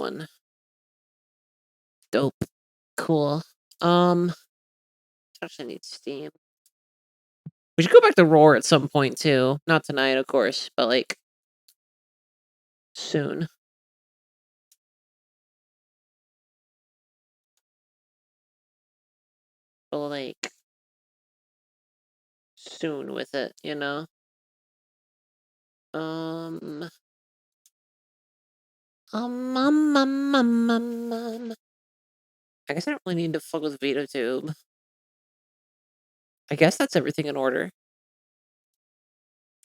one. Dope. Cool. Actually need Steam. We should go back to Roar at some point too. Not tonight, of course, but like soon. But like soon with it, you know? I guess I don't really need to fuck with VitoTube. I guess that's everything in order.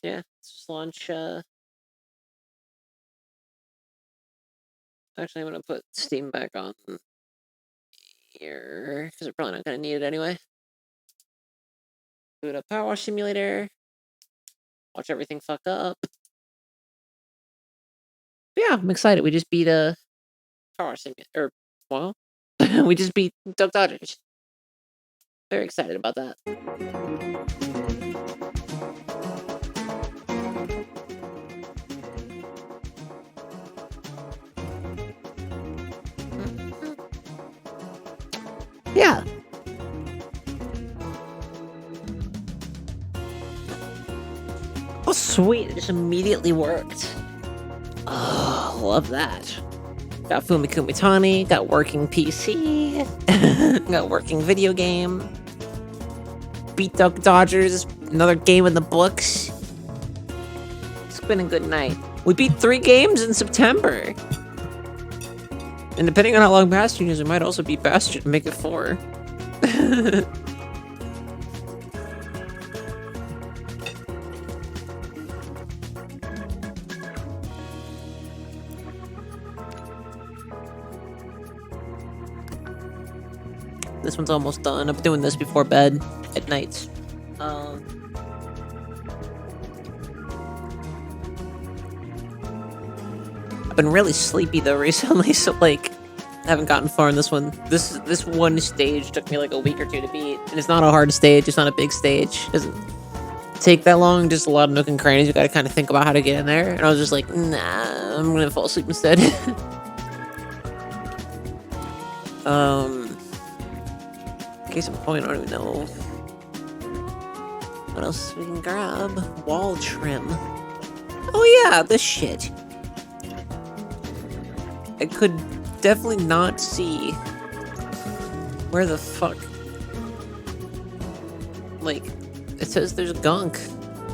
Yeah, let's just launch, Actually, I'm gonna put Steam back on here, because we're probably not gonna need it anyway. Boot up Power Wash Simulator. Watch everything fuck up. But yeah, I'm excited. We just beat a Power Wash Simulator. Or, well, we just beat Duck Dodgers. Very excited about that. Yeah. Oh, sweet. It just immediately worked. Oh, love that. Got Fumikumi Tani, got working PC, got working video game. Beat Duck Dodgers, another game in the books. It's been a good night. We beat 3 games in September. And depending on how long Bastion is, we might also beat Bastion and make it 4. This one's almost done. I'm doing this before bed at night. I've been really sleepy though recently, so like I haven't gotten far in this one. This one stage took me like a week or 2 to beat, and it's not a hard stage. It's not a big stage. It doesn't take that long. Just a lot of nook and crannies. You got to kind of think about how to get in there. And I was just like, nah, I'm gonna fall asleep instead. Case in point, I don't even know what else we can grab. Wall trim. Oh yeah, this shit. I could definitely not see where the fuck. Like, it says there's gunk.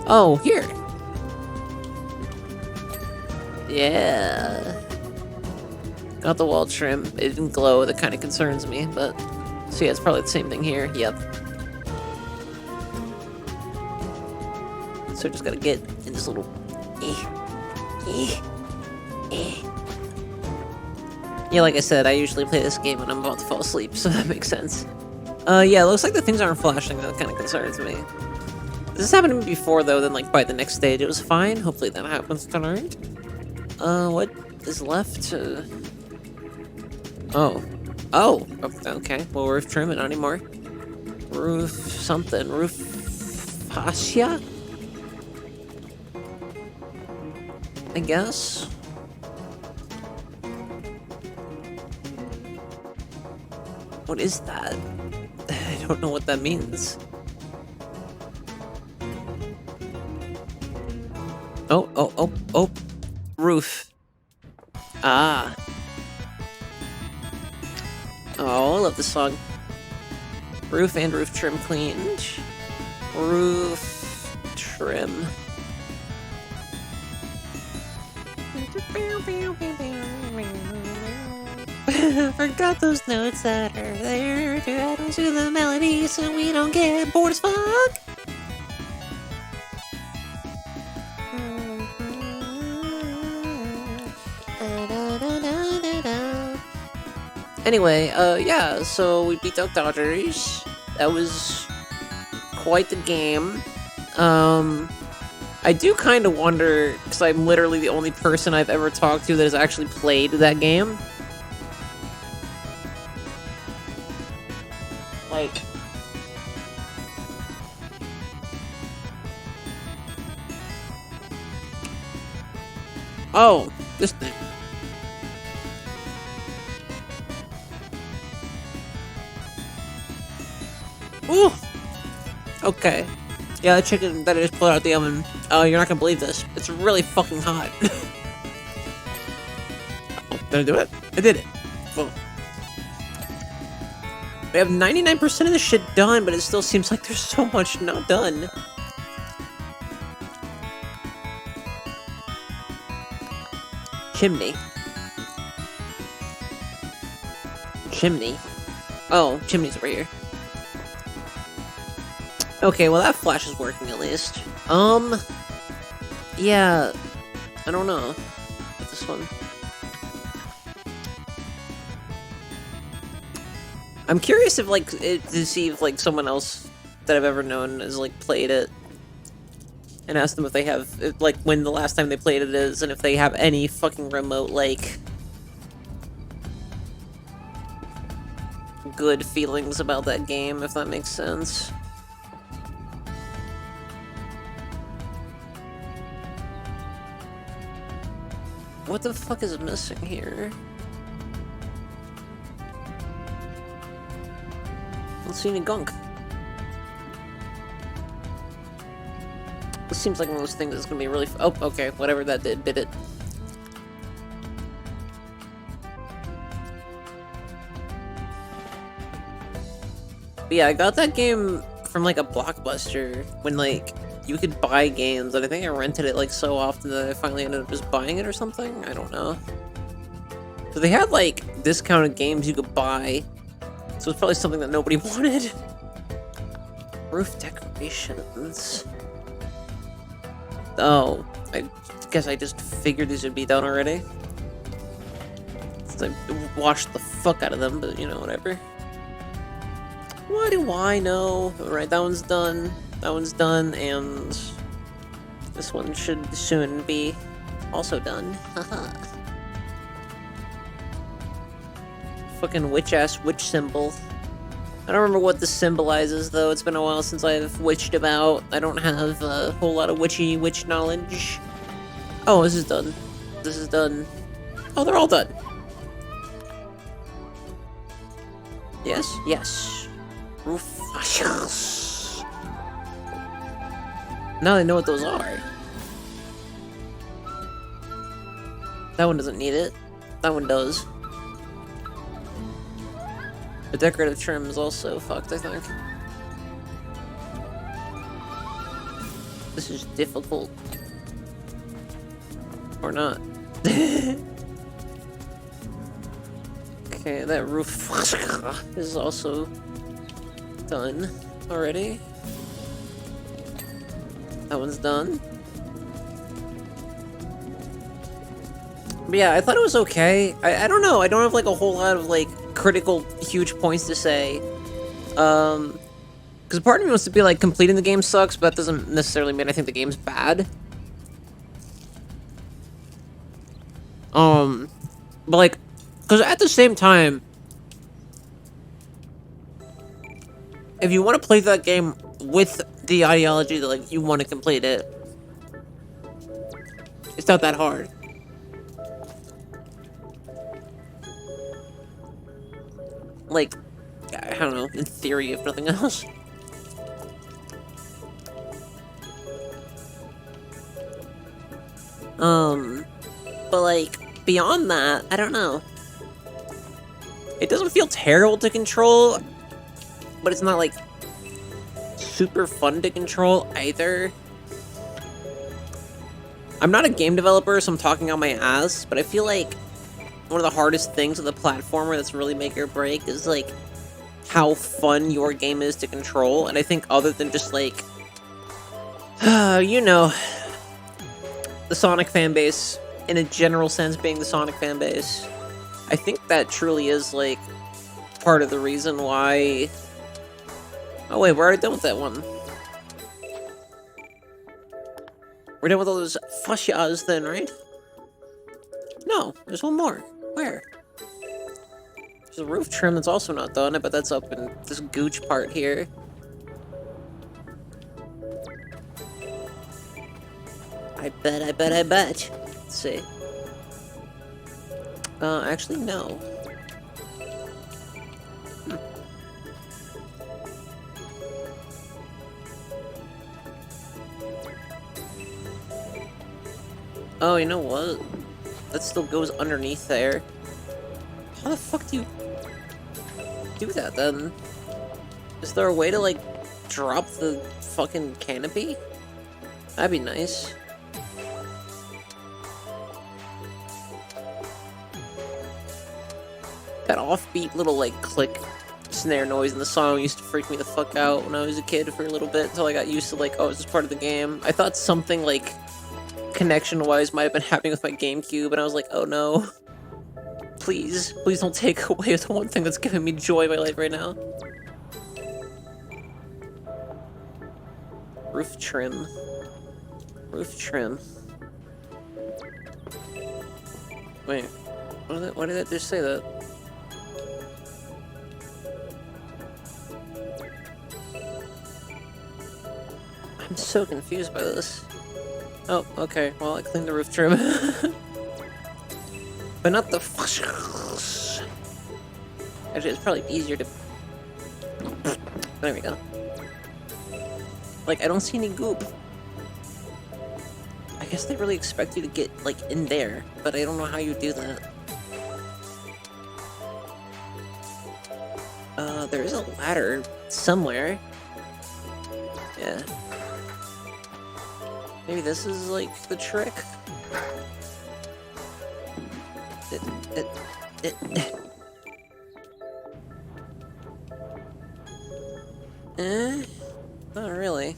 Oh, here. Yeah. Got the wall trim. It didn't glow. That kind of concerns me, but. So yeah, it's probably the same thing here. Yep. So just gotta get in this little. Yeah, like I said, I usually play this game when I'm about to fall asleep, so that makes sense. Yeah, it looks like the things aren't flashing. That kind of concerns me. This happened to me before, though. Then, like by the next stage, it was fine. Hopefully, that happens tonight. What is left? Oh, okay. Well, roof trim it, not anymore. Roof something. Roof fascia? I guess. What is that? I don't know what that means. Oh. Roof. Ah. Oh, I love this song. Roof and roof trim cleaned. Roof trim. Forgot those notes that are there to add to the melody so we don't get bored as fuck. Anyway, yeah, so we beat Duck Dodgers. That was quite the game. I do kind of wonder, because I'm literally the only person I've ever talked to that has actually played that game. Like... Oh, this thing. Ooh. Okay. Yeah, the chicken that I just pulled out the oven. Oh, you're not gonna believe this. It's really fucking hot. Oh, did I do it? I did it. Well, we have 99% of the shit done, but it still seems like there's so much not done. Chimney. Chimney. Oh, chimney's over here. Okay, well that flash is working at least. Yeah, I don't know. What's this one? I'm curious if, like, to see if, like, someone else that I've ever known has, like, played it. And ask them if they have, like, when the last time they played it is, and if they have any fucking remote, like, good feelings about that game, if that makes sense. What the fuck is missing here? I don't see any gunk. This seems like one of those things that's gonna be really oh, okay, whatever that did it. But yeah, I got that game from, like, a Blockbuster, when, like, you could buy games, and I think I rented it, like, so often that I finally ended up just buying it or something? I don't know. So they had, like, discounted games you could buy, so it's probably something that nobody wanted. Roof decorations. Oh, I guess I just figured these would be done already. Since I washed the fuck out of them, but, you know, whatever. What do I know? Alright, that one's done. That one's done, and this one should soon be also done. Haha. Fucking witch-ass witch symbol. I don't remember what this symbolizes, though. It's been a while since I've witched about. I don't have a whole lot of witch knowledge. Oh, this is done. This is done. Oh, they're all done. Yes? Yes. Roof. Now I know what those are. That one doesn't need it. That one does. The decorative trim is also fucked, I think. This is difficult. Or not. Okay, that roof is also done already. That one's done. But yeah, I thought it was okay. I don't know. I don't have, like, a whole lot of, like, critical, huge points to say. Because part of me wants to be like, completing the game sucks, but that doesn't necessarily mean I think the game's bad. But, like, because at the same time, if you want to play that game with the ideology that, like, you want to complete it, it's not that hard. Like, I don't know, in theory, if nothing else. But, like, beyond that, I don't know. It doesn't feel terrible to control, but it's not, like, super fun to control either. I'm not a game developer, so I'm talking on my ass, but I feel like one of the hardest things with a platformer that's really make or break is, like, how fun your game is to control. And I think other than just, like, you know, the Sonic fanbase, in a general sense being the Sonic fanbase, I think that truly is, like, part of the reason why... Oh wait, we're already done with that one. We're done with all those fascias then, right? No, there's one more. Where? There's a roof trim that's also not done. I bet that's up in this gooch part here. I bet. Let's see. Actually, no. Oh, you know what? That still goes underneath there. How the fuck do you do that, then? Is there a way to, like, drop the fucking canopy? That'd be nice. That offbeat little, like, click snare noise in the song used to freak me the fuck out when I was a kid for a little bit, until I got used to, like, oh, it's just part of the game. I thought something, like, connection-wise might have been happening with my GameCube, and I was like, oh no. Please, please don't take away the one thing that's giving me joy in my life right now. Roof trim. Roof trim. Wait, why did I just say that? I'm so confused by this. Oh, okay, well, I cleaned the roof trim. But not the... Actually, it's probably easier to... There we go. Like, I don't see any goop. I guess they really expect you to get, like, in there, but I don't know how you do that. There is a ladder somewhere. Yeah. Maybe this is, like, the trick? Not really.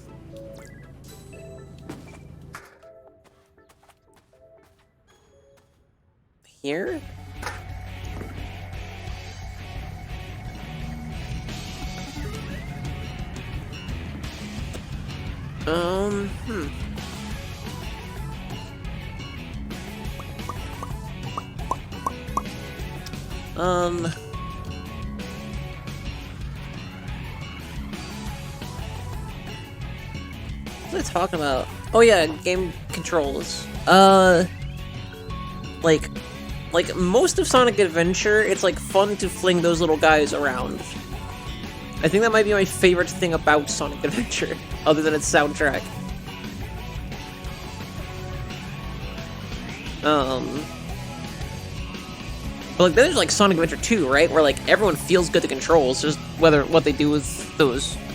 Here? What are they talking about? Oh yeah, game controls. Like most of Sonic Adventure, it's like fun to fling those little guys around. I think that might be my favorite thing about Sonic Adventure, other than its soundtrack. But like there's like Sonic Adventure 2, right? Where like everyone feels good to control. It's just what they do with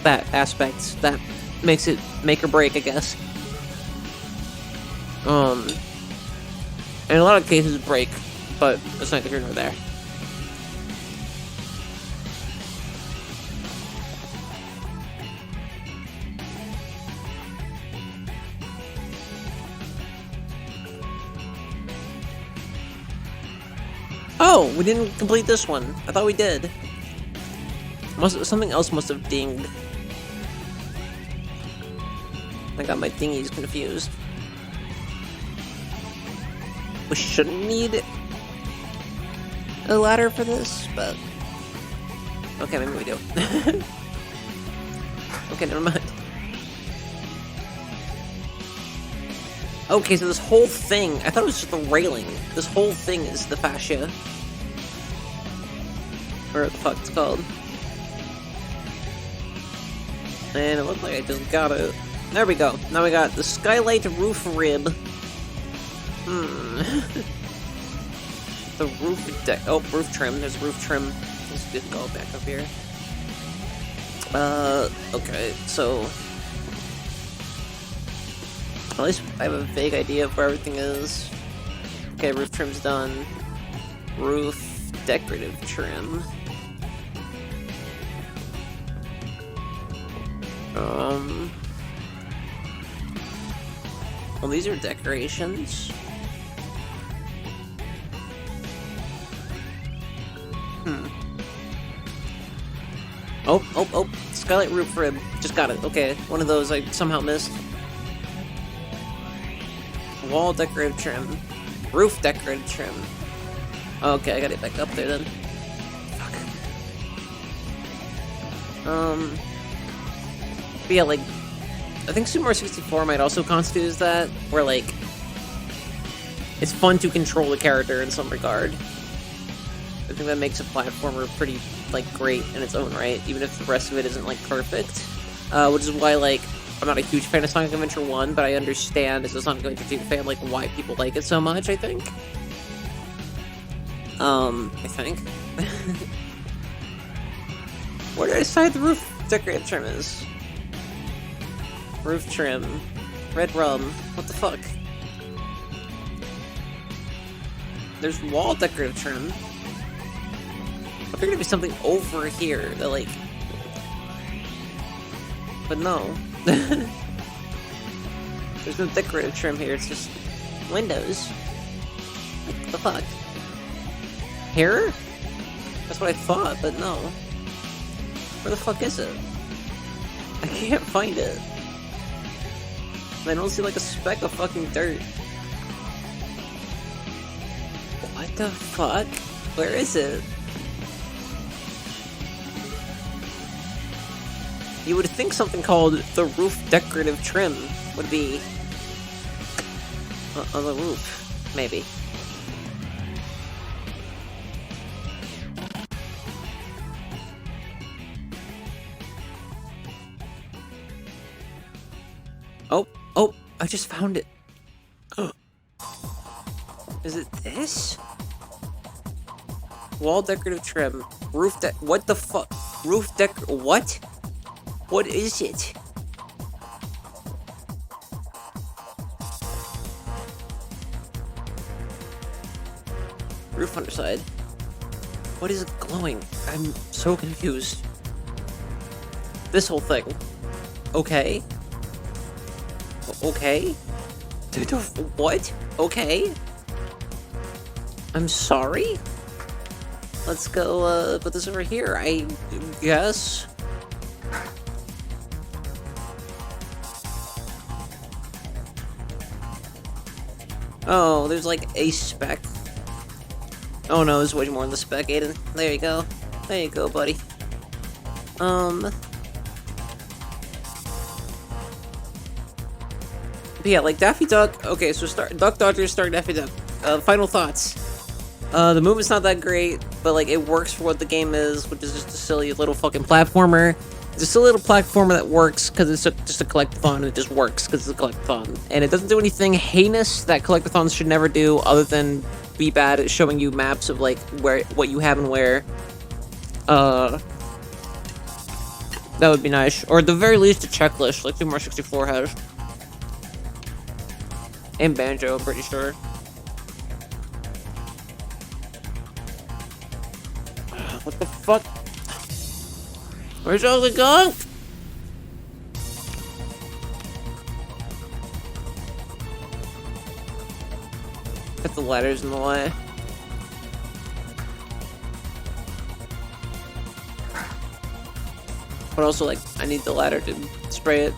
that aspect that makes it make or break, I guess. In a lot of cases break, but it's neither here nor there. Oh, we didn't complete this one. I thought we did. Something else must have dinged. I got my thingies confused. We shouldn't need a ladder for this, but... Okay, maybe we do. Okay, never mind. Okay, so this whole thing... I thought it was just the railing. This whole thing is the fascia. Or what the fuck it's called. And it looked like I just got it. There we go. Now we got the skylight roof rib. The roof deck. Oh, roof trim. There's roof trim. Let's just go back up here. Okay, so... At least I have a vague idea of where everything is. Okay, roof trim's done. Roof decorative trim. Well, these are decorations. Oh, skylight roof rib. Just got it. Okay, one of those I somehow missed. Wall decorative trim. Roof decorative trim. Okay, I got it back up there then. Fuck. But yeah, like, I think Super Mario 64 might also constitute as that, where, like, it's fun to control the character in some regard. I think that makes a platformer pretty, like, great in its own right, even if the rest of it isn't, like, perfect. Which is why, like, I'm not a huge fan of Sonic Adventure 1, but I understand as a Sonic Adventure 2 fan, like, why people like it so much, I think. I think. Where did I decide the roof decorative trim is? Roof trim. Red rum. What the fuck? There's wall decorative trim. I figured it'd be something over here that, like... But no. There's no decorative trim here, it's just windows. What the fuck? Here? That's what I thought, but no. Where the fuck is it? I can't find it. I don't see like a speck of fucking dirt. What the fuck? Where is it? You would think something called the roof decorative trim would be on the roof, maybe. Oh, I just found it. Is it this? Wall decorative trim. Roof deck. What the fuck? Roof deck. What? What is it? Roof underside. What is it glowing? I'm so confused. This whole thing. Okay. Okay? Dude, what? Okay? I'm sorry? Let's go, put this over here, I guess. Oh, there's like a speck. Oh no, there's way more than the speck, Aiden. There you go. There you go, buddy. But yeah, like Daffy Duck. Okay, so Duck Dodger, start Daffy Duck. Final thoughts. The movement's not that great, but like it works for what the game is, which is just a silly little fucking platformer. It's a silly little platformer that works because it's just a collectathon, and it just works because it's a collectathon. And it doesn't do anything heinous that collectathons should never do, other than be bad at showing you maps of like what you have and where. That would be nice, or at the very least a checklist like Super Mario 64 has. And Banjo, I'm pretty sure. What the fuck? Where's all the gunk? Put the ladders in the way. But also, like, I need the ladder to spray it.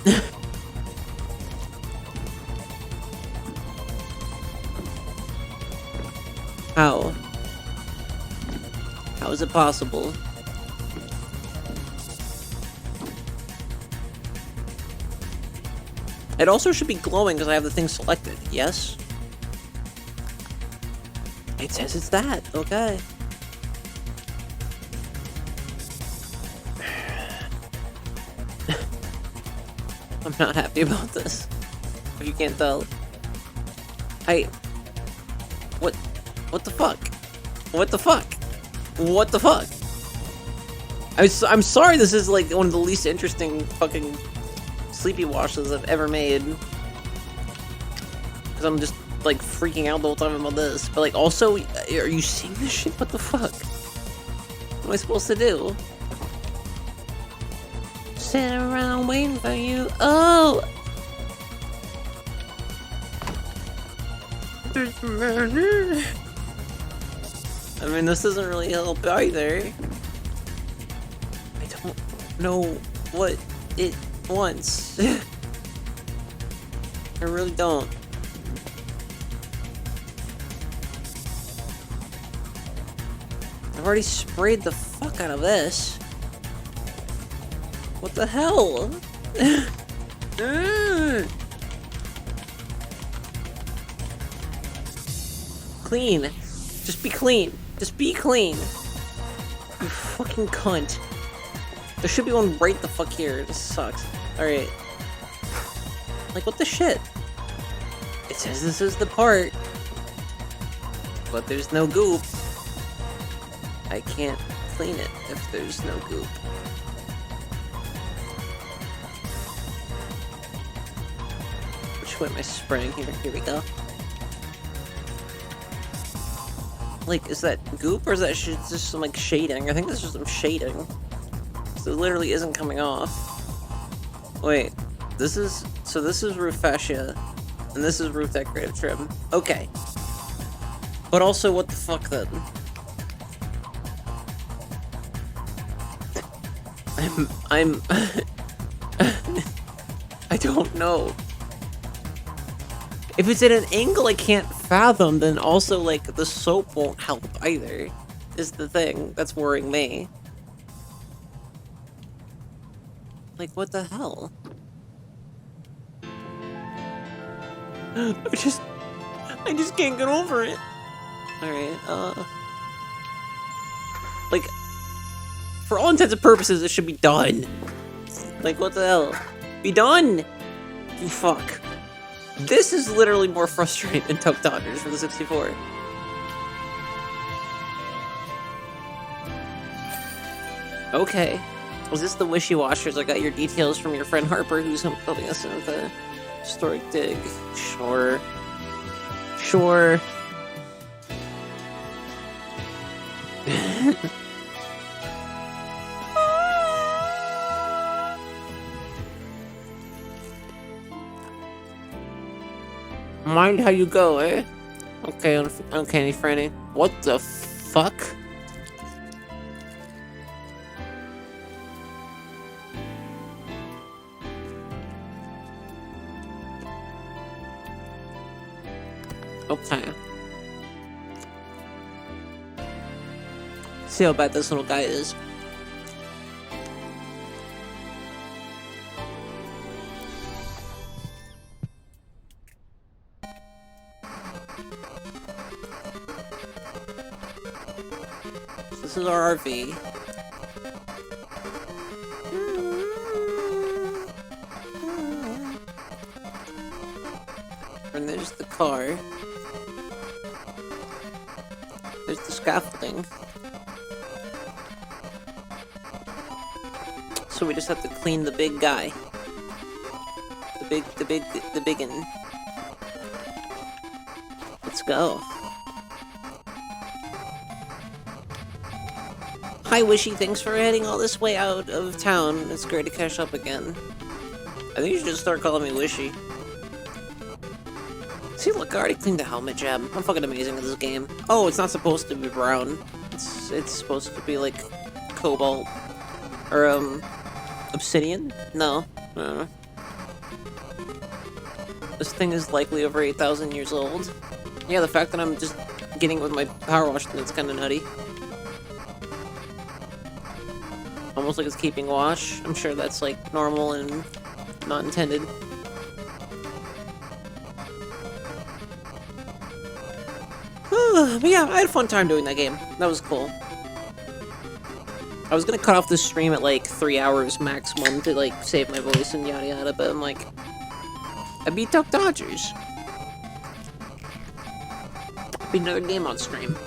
How? How is it possible? It also should be glowing because I have the thing selected, yes? It says it's that, okay. I'm not happy about this, if you can't tell. What the fuck? What the fuck? What the fuck? I'm sorry this is like one of the least interesting fucking Sleepywashes I've ever made. Because I'm just like freaking out the whole time about this. But like also, are you seeing this shit? What the fuck? What am I supposed to do? Sit around waiting for you. Oh! I mean, this doesn't really help either. I don't know what it wants. I really don't. I've already sprayed the fuck out of this. What the hell? Clean. Just be clean. Just be clean. You fucking cunt. There should be one right the fuck here. This sucks. Alright. Like, what the shit? It says this is the part, but there's no goop. I can't clean it if there's no goop. Which way am I spraying here? Here we go. Like, is that goop or is that just some, like, shading? I think this is some shading. So it literally isn't coming off. Wait, this is roof fascia, and this is roof decorative trim. Okay. But also, what the fuck then? I'm I don't know. If it's at an angle I can't fathom, then also, like, the soap won't help either, is the thing that's worrying me. Like, what the hell? I just can't get over it. Alright, like, for all intents and purposes, it should be done. Like, what the hell? Be done! You fuck. This is literally more frustrating than Toke Dodgers for the 64. Okay. Was this the wishy-washers? I got your details from your friend Harper, who's helping us in the historic dig. Sure. Sure. Mind how you go, eh? Okay, Uncanny Freddy. What the fuck? Okay. See how bad this little guy is. This is our RV. And there's the car. There's the scaffolding. So we just have to clean the big guy. The biggin. Let's go. Hi Wishy, thanks for heading all this way out of town. It's great to catch up again. I think you should just start calling me Wishy. See, look, I already cleaned the helmet, Jeb. I'm fucking amazing at this game. Oh, it's not supposed to be brown. It's supposed to be like cobalt or obsidian? No. This thing is likely over 8,000 years old. Yeah, the fact that I'm just getting it with my power wash, that's kind of nutty. Almost like it's keeping wash. I'm sure that's like normal and not intended. But yeah, I had a fun time doing that game. That was cool. I was gonna cut off the stream at like 3 hours maximum to like save my voice and yada yada, but I'm like, I beat Duck Dodgers. Beat another game on stream.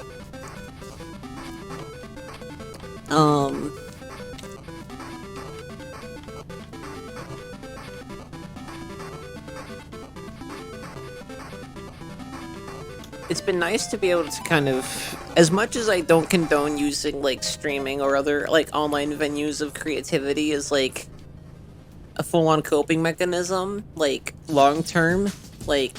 It's been nice to be able to kind of, as much as I don't condone using like streaming or other like online venues of creativity as like a full-on coping mechanism, like long-term, like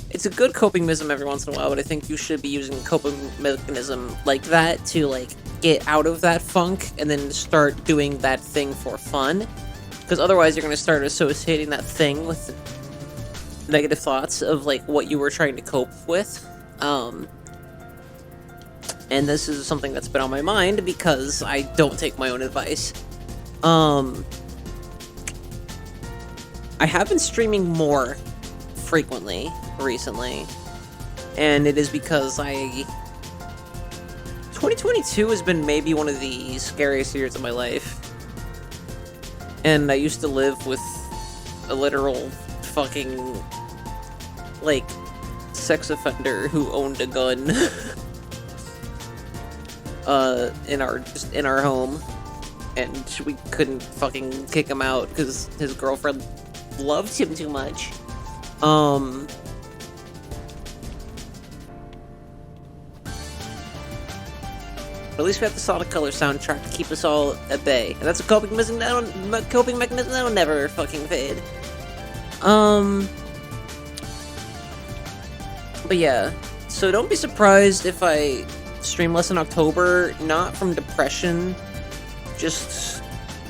it's a good coping mechanism every once in a while, but I think you should be using a coping mechanism like that to like get out of that funk and then start doing that thing for fun, because otherwise you're going to start associating that thing with negative thoughts of like what you were trying to cope with. And this is something that's been on my mind because I don't take my own advice. I have been streaming more frequently recently, and it is because 2022 has been maybe one of the scariest years of my life, and I used to live with a literal fucking, like, sex offender who owned a gun in our home, and we couldn't fucking kick him out because his girlfriend loved him too much. But at least we have the Sonic Color soundtrack to keep us all at bay. And that's a coping mechanism that'll never fucking fade. But yeah, so don't be surprised if I stream less in October, not from depression, just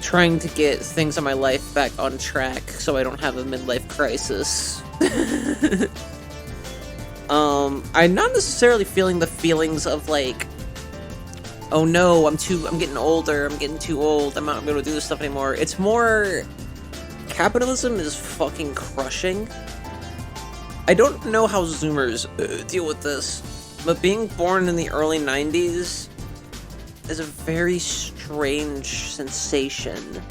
trying to get things in my life back on track so I don't have a midlife crisis. I'm not necessarily feeling the feelings of like, oh no, I'm getting older, I'm getting too old, I'm not gonna be able to do this stuff anymore. It's more, capitalism is fucking crushing. I don't know how Zoomers deal with this, but being born in the early 90s is a very strange sensation.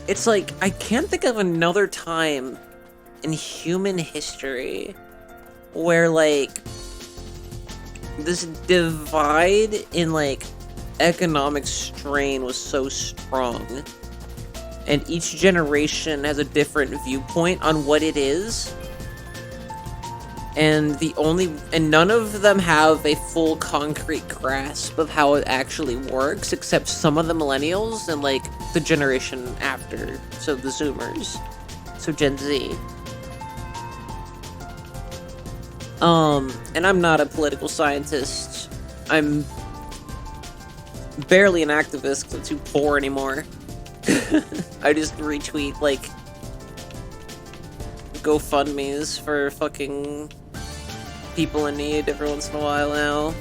It's like, I can't think of another time in human history where, like, this divide in, like, economic strain was so strong. And each generation has a different viewpoint on what it is. And none of them have a full concrete grasp of how it actually works, except some of the millennials and, like, the generation after. So the Zoomers. So Gen Z. And I'm not a political scientist. I'm barely an activist because I'm too poor anymore. I just retweet, like, GoFundMes for fucking people in need every once in a while now.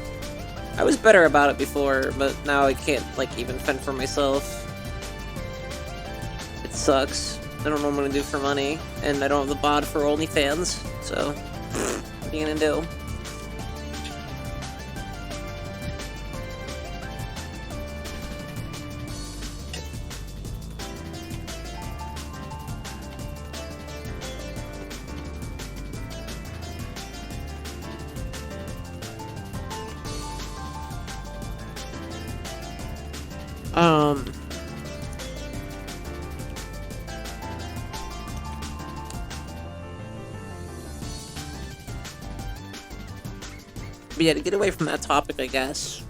I was better about it before, but now I can't, like, even fend for myself. It sucks. I don't know what I'm gonna do for money, and I don't have the bod for OnlyFans, so what are you gonna do? But yeah, to get away from that topic, I guess.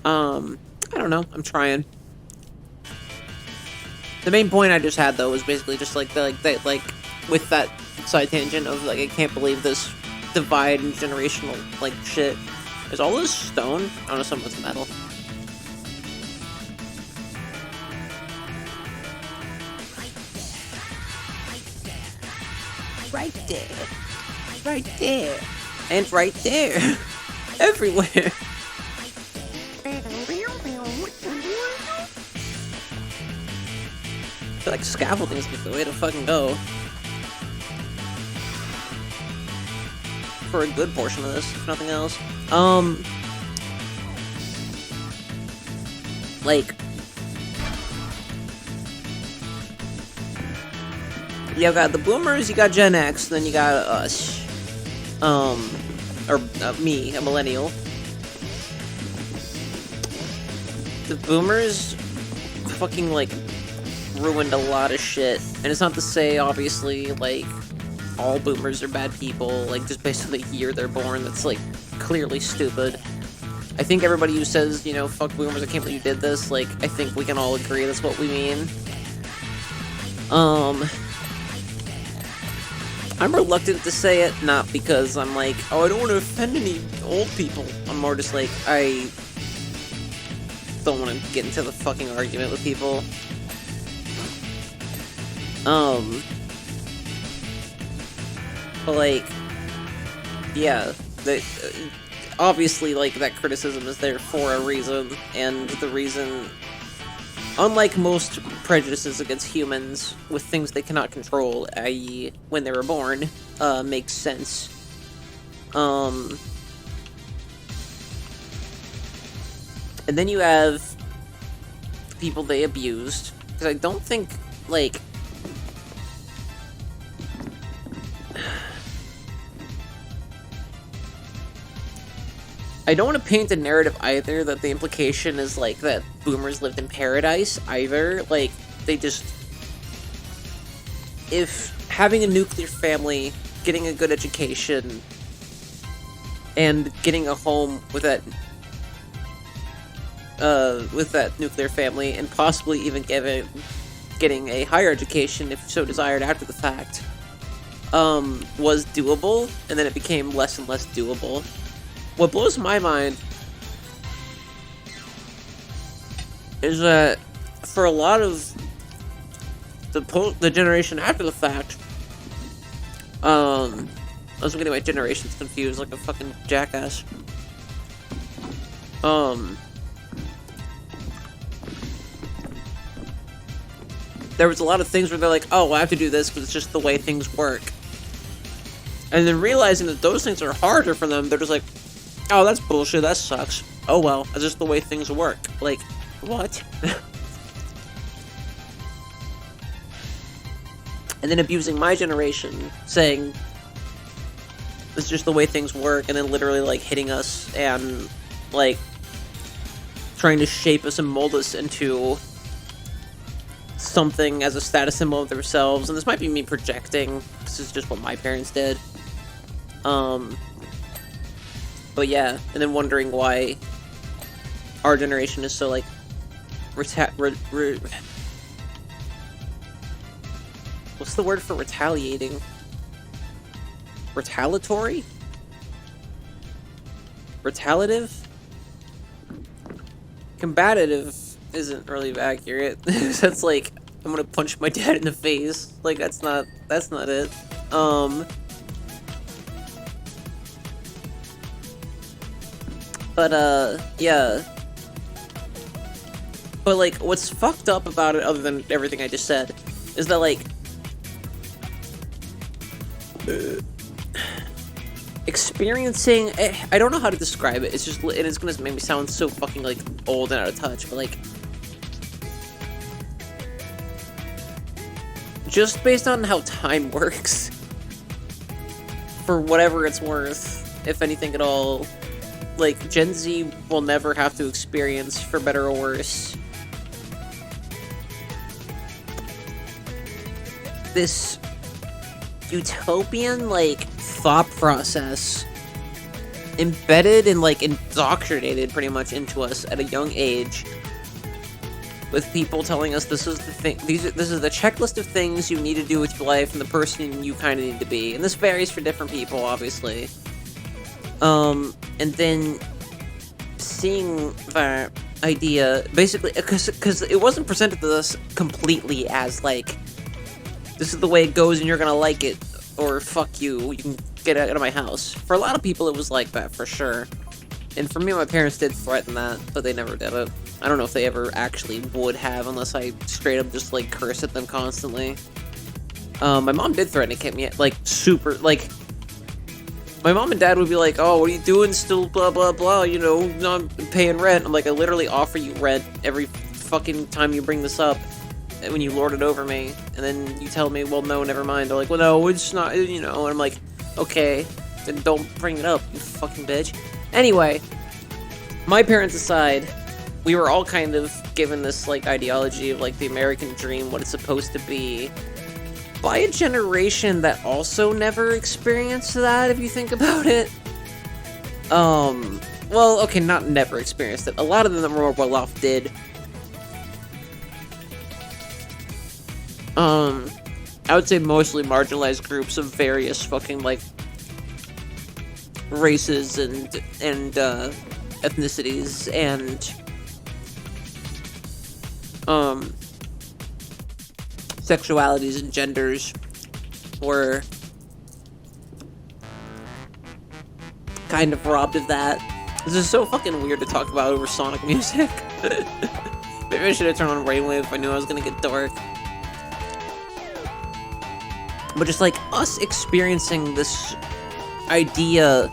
I don't know. I'm trying. The main point I just had, though, was basically just like with that side tangent of like, I can't believe this divide and generational like shit. Is all this stone? I don't know, some of it's metal. Right there. Right there. And right there. Everywhere. I feel like scaffolding is the way to fucking go. For a good portion of this, if nothing else. Like, you got the boomers, you got Gen X, then you got us. Me, a millennial. The boomers fucking, like, ruined a lot of shit. And it's not to say, obviously, like, all boomers are bad people, like, just based on the year they're born. That's, like, clearly stupid. I think everybody who says, you know, fuck boomers, I can't believe you did this, like, I think we can all agree that's what we mean. I'm reluctant to say it, not because I'm like, oh, I don't want to offend any old people. I'm more just like, I don't want to get into the fucking argument with people. But like, yeah, obviously, like, that criticism is there for a reason, and the reason, unlike most prejudices against humans with things they cannot control, i.e. when they were born, makes sense. And then you have people they abused, Because I don't think, like... I don't want to paint a narrative either that the implication is, like, that boomers lived in paradise, either. Like, they just... If having a nuclear family, getting a good education, and getting a home with that nuclear family, and possibly even getting a higher education, if so desired after the fact, was doable, and then it became less and less doable. What blows my mind is that for a lot of the generation after the fact, I was getting my generations confused like a fucking jackass. There was a lot of things where they're like, oh, I have to do this because it's just the way things work. And then realizing that those things are harder for them, they're just like, oh, that's bullshit, that sucks. Oh well, that's just the way things work. Like, what? And then abusing my generation, saying, it's just the way things work, and then literally, like, hitting us and, like, trying to shape us and mold us into something as a status symbol of themselves. And this might be me projecting, this is just what my parents did. But yeah, and then wondering why our generation is so, like, what's the word for retaliating? Retaliatory? Retaliative? Combative isn't really accurate. That's like, I'm gonna punch my dad in the face. Like, that's not it. Yeah. But, like, what's fucked up about it, other than everything I just said, is that, like, experiencing... I don't know how to describe it. It's just... And it's gonna make me sound so fucking, like, old and out of touch, but, like... Just based on how time works, for whatever it's worth, if anything at all, like, Gen Z will never have to experience, for better or worse, this utopian, like, thought process embedded and, like, indoctrinated pretty much into us at a young age, with people telling us this is the thing, this is the checklist of things you need to do with your life and the person you kind of need to be. And this varies for different people, obviously. And then seeing that idea, basically, because it wasn't presented to us completely as, like, this is the way it goes and you're gonna like it, or fuck you, you can get out of my house. For a lot of people, it was like that, for sure. And for me, my parents did threaten that, but they never did it. I don't know if they ever actually would have, unless I straight up just, like, curse at them constantly. My mom did threaten to kick me, like, super, like... My mom and dad would be like, oh, what are you doing still, blah, blah, blah, you know, not paying rent. I'm like, I literally offer you rent every fucking time you bring this up, when you lord it over me. And then you tell me, well, no, never mind. They're like, well, no, it's not, you know. And I'm like, okay, then don't bring it up, you fucking bitch. Anyway, my parents aside, we were all kind of given this, like, ideology of, like, the American dream, what it's supposed to be, by a generation that also never experienced that, if you think about it. Well, okay, not never experienced it. A lot of them that were more well-off did. I would say mostly marginalized groups of various fucking, like, races and ethnicities and sexualities and genders were kind of robbed of that. This is so fucking weird to talk about over Sonic music. Maybe I should have turned on Rainwave if I knew I was gonna get dark. But just, like, us experiencing this idea,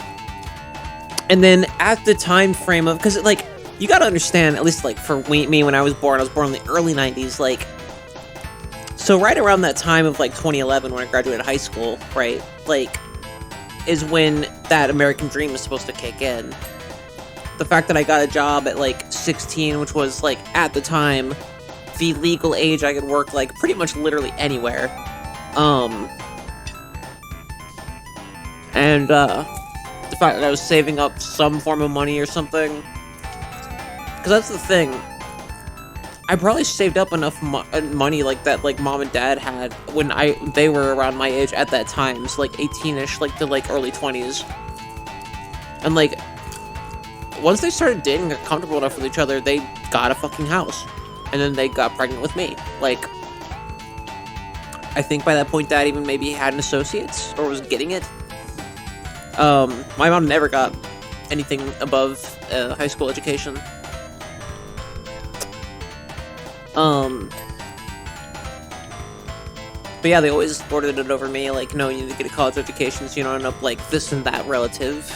and then at the time frame of, because, like, you gotta understand, at least, like, for me when I was born in the early 90s, like, So right around that time of like 2011 when I graduated high school, right, like, is when that American dream is supposed to kick in. The fact that I got a job at like 16, which was like at the time the legal age I could work like pretty much literally anywhere. And the fact that I was saving up some form of money or something. Because that's the thing. I probably saved up enough money like that, like mom and dad had when they were around my age at that time, so like 18ish, like the like early 20s. And like once they started dating and got comfortable enough with each other, they got a fucking house, and then they got pregnant with me. Like, I think by that point, Dad even maybe had an associate's or was getting it. My mom never got anything above high school education. But yeah, they always lorded it over me, like, no, you need to get a college education so you don't end up like this and that relative.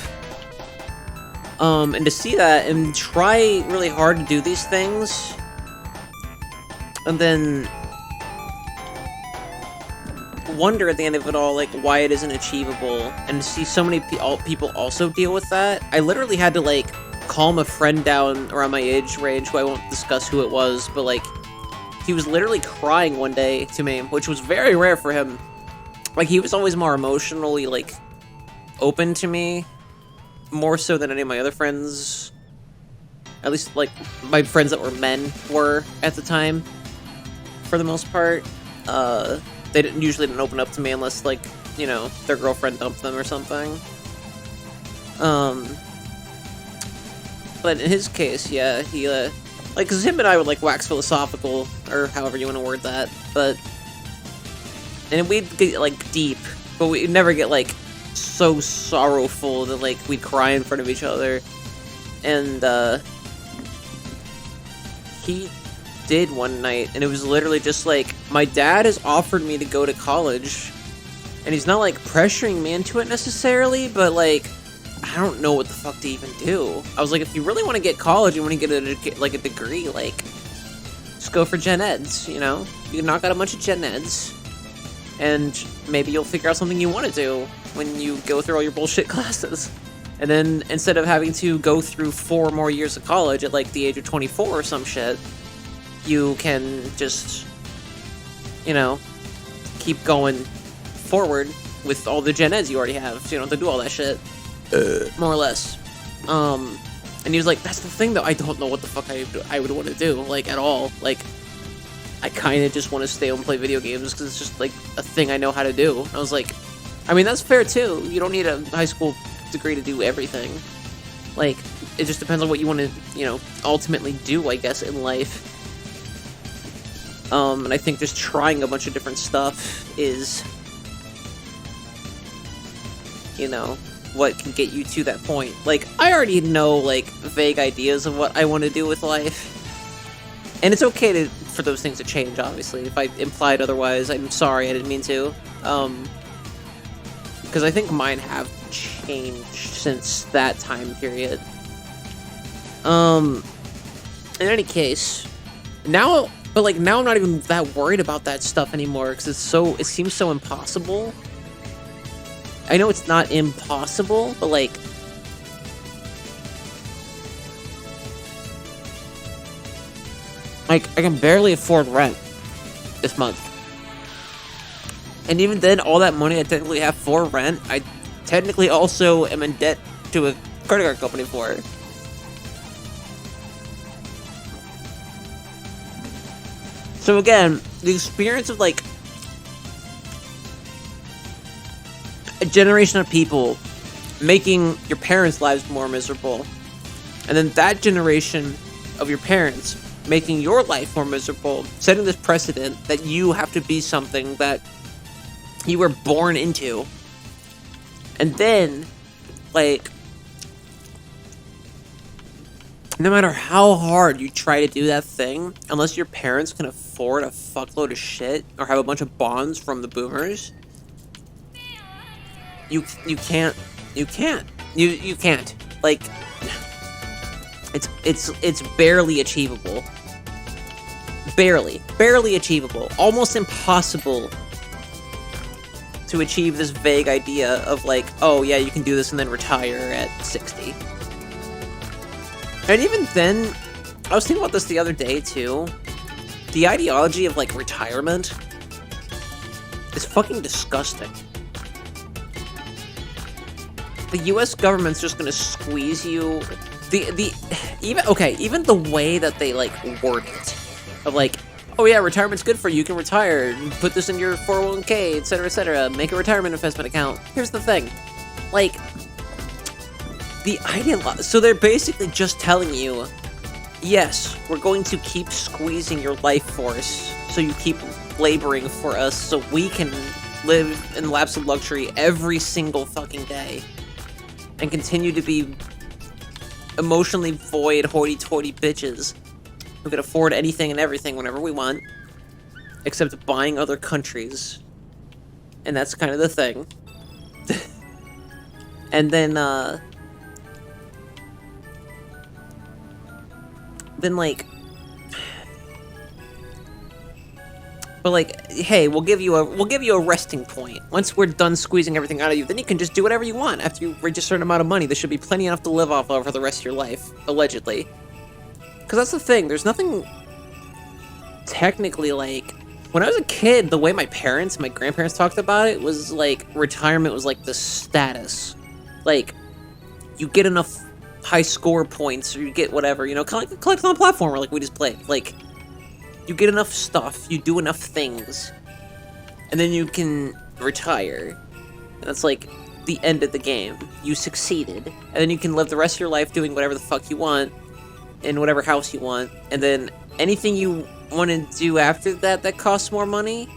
And to see that and try really hard to do these things, and then wonder at the end of it all, like, why it isn't achievable, and to see so many people also deal with that, I literally had to, like, calm a friend down around my age range, who I won't discuss who it was, but, like, he was literally crying one day to me, which was very rare for him. Like, he was always more emotionally, like, open to me, more so than any of my other friends. At least, like, my friends that were men were at the time, for the most part. They usually didn't open up to me unless, like, you know, their girlfriend dumped them or something. But in his case, yeah, he, like, cause him and I would, like, wax philosophical, or however you want to word that, but, and we'd get, like, deep, but we'd never get, like, so sorrowful that, like, we'd cry in front of each other. And he did one night, and it was literally just like, my dad has offered me to go to college, and he's not like pressuring me into it necessarily, but like, I don't know what the fuck to even do. I was like, if you really want to get college, you want to get like a degree, like, just go for gen eds, you know? You can knock out a bunch of gen eds, and maybe you'll figure out something you want to do when you go through all your bullshit classes. And then, instead of having to go through 4 more years of college at, like, the age of 24 or some shit, you can just, you know, keep going forward with all the gen eds you already have, so you don't have to do all that shit. More or less. And he was like, that's the thing, though, I don't know what the fuck I would want to do, like, at all. Like, I kind of just want to stay home and play video games, because it's just, like, a thing I know how to do. I was like, I mean, that's fair, too. You don't need a high school degree to do everything. Like, it just depends on what you want to, you know, ultimately do, I guess, in life. And I think just trying a bunch of different stuff is, you know, what can get you to that point. Like, I already know, like, vague ideas of what I want to do with life. And it's okay for those things to change, obviously. If I implied otherwise, I'm sorry, I didn't mean to. Because I think mine have changed since that time period. In any case, now... But, like, now I'm not even that worried about that stuff anymore, because it seems so impossible. I know it's not impossible, but, like, I can barely afford rent this month. And even then, all that money I technically have for rent, I technically also am in debt to a credit card company for it. So again, the experience of, like, a generation of people making your parents' lives more miserable, and then that generation of your parents making your life more miserable, setting this precedent that you have to be something that you were born into. And then, like, no matter how hard you try to do that thing, unless your parents can afford a fuckload of shit or have a bunch of bonds from the boomers, you can't. Like, it's barely achievable. barely achievable, almost impossible to achieve this vague idea of like, oh yeah, you can do this and then retire at 60. And even then, I was thinking about this the other day too. The ideology of like retirement is fucking disgusting. The US government's just gonna squeeze you. Even the way that they like word it, of like, oh yeah, retirement's good for you, you can retire, put this in your 401k, etc, etc, make a retirement investment account. Here's the thing, like, the ideology, so they're basically just telling you, yes, we're going to keep squeezing your life force, so you keep laboring for us, so we can live in laps of luxury every single fucking day, and continue to be emotionally void, hoity-toity bitches who can afford anything and everything whenever we want, except buying other countries. And that's kind of the thing. And then like, but like, hey, we'll give you a resting point. Once we're done squeezing everything out of you, then you can just do whatever you want. After you reach a certain amount of money, there should be plenty enough to live off of for the rest of your life, allegedly. Because that's the thing, there's nothing technically like, when I was a kid, the way my grandparents talked about it was like, retirement was like the status. Like, you get enough high score points, or you get whatever, you know, kind of like collect on a platformer like we just played. Like, you get enough stuff, you do enough things, and then you can retire. And that's like the end of the game. You succeeded. And then you can live the rest of your life doing whatever the fuck you want, in whatever house you want, and then anything you want to do after that that costs more money,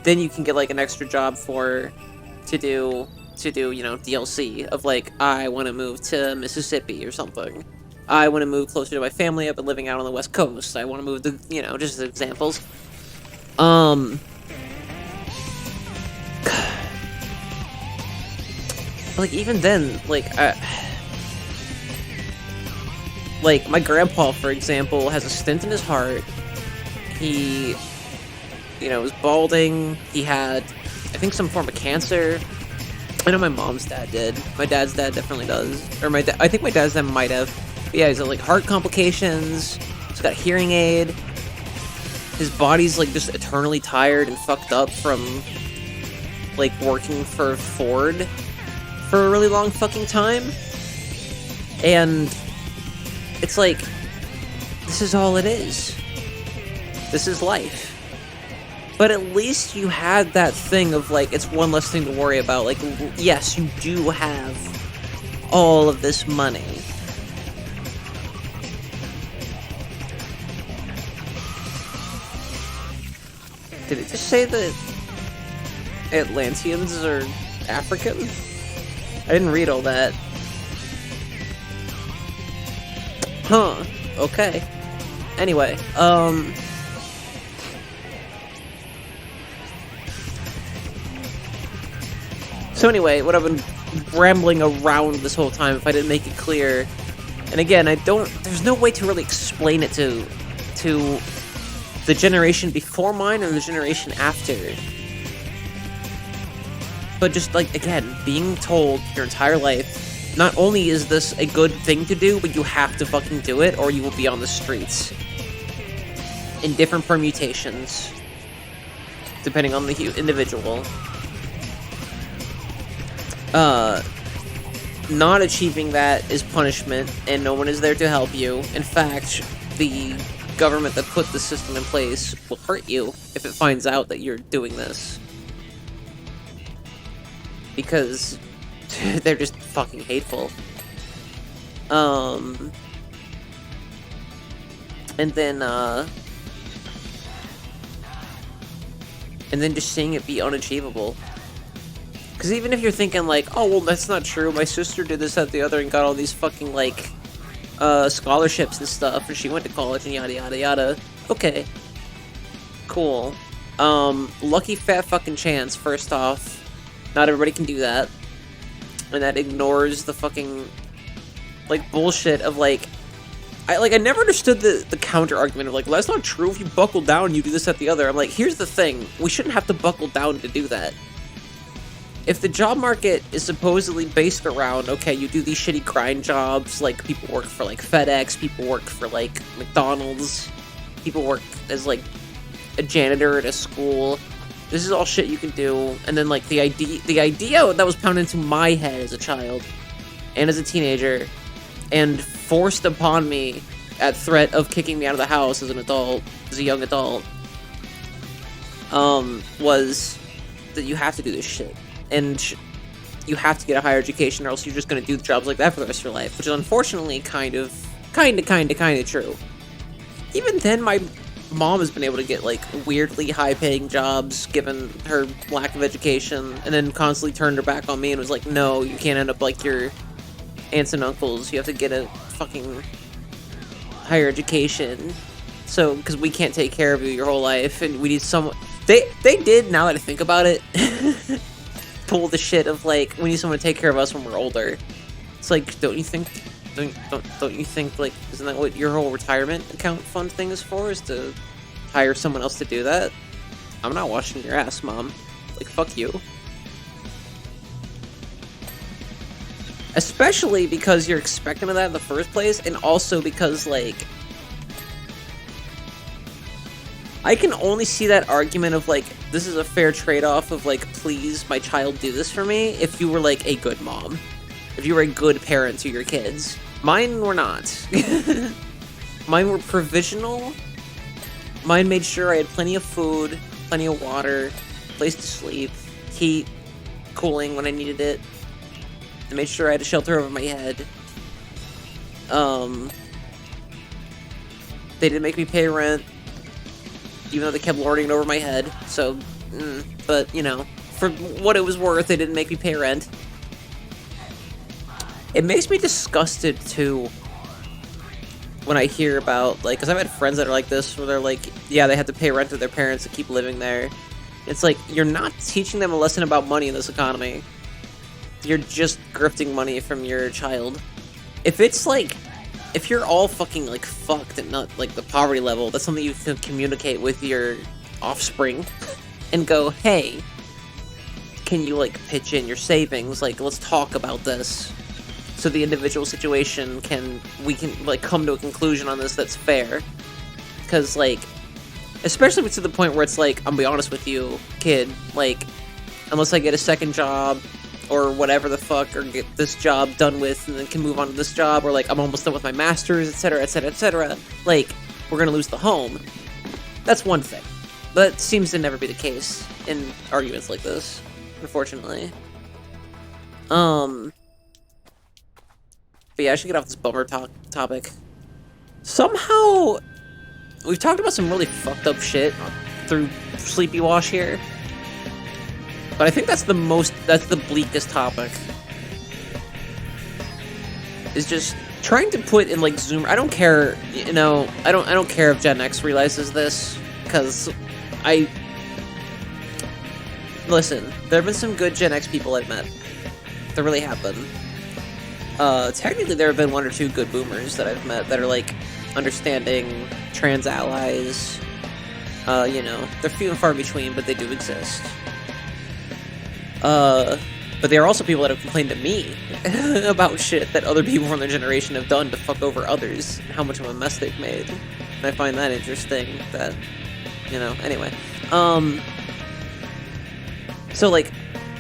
then you can get like an extra job to do, you know, DLC of like, I want to move to Mississippi or something. I want to move closer to my family. I've been living out on the West Coast. I want to move to, you know, just examples. Like, even then, like, my grandpa, for example, has a stent in his heart. He, you know, was balding. He had, I think, some form of cancer. I know my mom's dad did. My dad's dad definitely does. Or I think my dad's dad might have. But yeah, he's got, like, heart complications. He's got a hearing aid. His body's, like, just eternally tired and fucked up from, like, working for Ford for a really long fucking time. And it's like, this is all it is. This is life. But at least you had that thing of, like, it's one less thing to worry about. Like, yes, you do have all of this money. Did it just say that Atlanteans are African? I didn't read all that. Huh. Okay. Anyway, so anyway, what I've been rambling around this whole time, if I didn't make it clear, and again, there's no way to really explain it to the generation before mine or the generation after. But just, like, again, being told your entire life, not only is this a good thing to do, but you have to fucking do it, or you will be on the streets. In different permutations. Depending on the individual. Not achieving that is punishment, and no one is there to help you. In fact, the government that put the system in place will hurt you if it finds out that you're doing this. Because they're just fucking hateful. And then just seeing it be unachievable. Because even if you're thinking, like, oh, well, that's not true, my sister did this, that, the other, and got all these fucking, like, scholarships and stuff, and she went to college, and yada, yada, yada. Okay. Cool. Lucky fat fucking chance, first off. Not everybody can do that. And that ignores the fucking, like, bullshit of, like, I never understood the counter argument of like, well, that's not true. If you buckle down, you do this, that, the other. I'm like, here's the thing. We shouldn't have to buckle down to do that. If the job market is supposedly based around, okay, you do these shitty grind jobs, like people work for like FedEx, people work for like McDonald's, people work as like a janitor at a school. This is all shit you can do. And then like the idea that was pounded into my head as a child and as a teenager and forced upon me at threat of kicking me out of the house as an adult, as a young adult, was that you have to do this shit. And you have to get a higher education or else you're just going to do jobs like that for the rest of your life, which is unfortunately kind of true. Even then, my mom has been able to get, like, weirdly high-paying jobs given her lack of education, and then constantly turned her back on me and was like, no, you can't end up like your aunts and uncles. You have to get a fucking higher education. So, because we can't take care of you your whole life, and we need someone... They did, now that I think about it, pull the shit of, like, we need someone to take care of us when we're older. It's like, don't you think, like, isn't that what your whole retirement account fund thing is for, is to hire someone else to do that? I'm not washing your ass, Mom. Like, fuck you. Especially because you're expecting of that in the first place, and also because, like, I can only see that argument of, like, this is a fair trade-off of, like, please, my child, do this for me, if you were, like, a good mom. If you were a good parent to your kids. Mine were not. Mine were provisional. Mine made sure I had plenty of food, plenty of water, place to sleep, heat, cooling when I needed it. I made sure I had a shelter over my head. They didn't make me pay rent, even though they kept lording it over my head, so, but, you know, for what it was worth, they didn't make me pay rent. It makes me disgusted, too, when I hear about, like, because I've had friends that are like this, where they're like, yeah, they have to pay rent to their parents to keep living there. It's like, you're not teaching them a lesson about money in this economy. You're just grifting money from your child. If it's, like, if you're all fucking, like, fucked at not, like, the poverty level, that's something you can communicate with your offspring and go, hey, can you, like, pitch in your savings? Like, let's talk about this. So the individual situation we can, like, come to a conclusion on this that's fair. Because, like, especially if it's to the point where it's like, I'm gonna be honest with you, kid, like, unless I get a second job, or whatever the fuck, or get this job done with, and then can move on to this job, or, like, I'm almost done with my master's, etc., etc., etc., like, we're gonna lose the home. That's one thing. But that seems to never be the case in arguments like this, unfortunately. But yeah, I should get off this bummer topic. Somehow, we've talked about some really fucked up shit through Sleepywash here. But I think that's the bleakest topic. Is just trying to put in, like, Zoom. I don't care, you know, I don't care if Gen X realizes this, because listen, there have been some good Gen X people I've met. There really have been. Technically there have been one or two good boomers that I've met that are, like, understanding trans allies. You know, they're few and far between, but they do exist. But there are also people that have complained to me about shit that other people from their generation have done to fuck over others, and how much of a mess they've made. And I find that interesting, that, you know, anyway. So, like,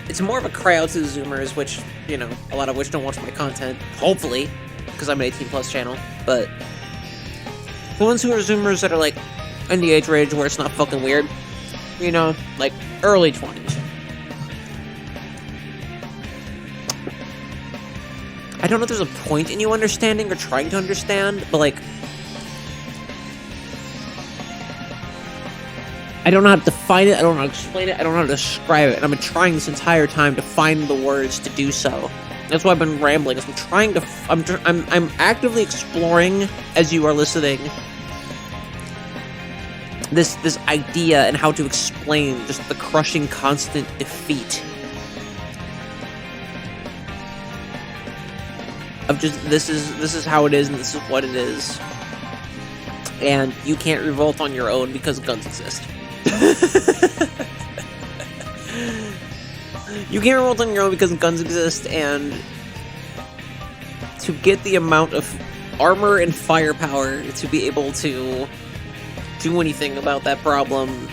it's more of a cry out to the Zoomers, which, you know, a lot of which don't watch my content, hopefully, because I'm an 18+ channel, but the ones who are Zoomers that are, like, in the age range where it's not fucking weird, you know, like, early 20s. I don't know if there's a point in you understanding or trying to understand, but, like, I don't know how to define it, I don't know how to explain it, I don't know how to describe it, and I've been trying this entire time to find the words to do so. That's why I've been rambling, is I'm trying to, I'm actively exploring, as you are listening, this idea and how to explain just the crushing constant defeat of just, this is how it is, and this is what it is. And you can't revolt on your own because guns exist. You can't revolt on your own because guns exist, and to get the amount of armor and firepower to be able to do anything about that problem,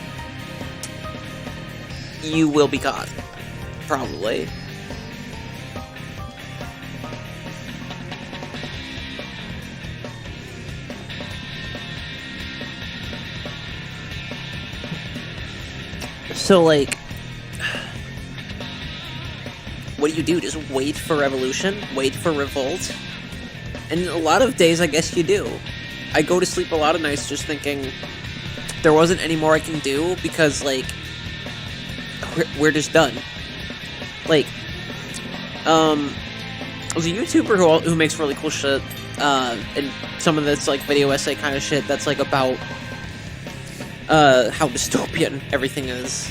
you will be caught. Probably. So, like, what do? Just wait for revolution? Wait for revolt? And a lot of days, I guess you do. I go to sleep a lot of nights just thinking there wasn't any more I can do because, like, we're just done. Like, there's a YouTuber who makes really cool shit, and some of this, like, video essay kind of shit that's, like, about how dystopian everything is,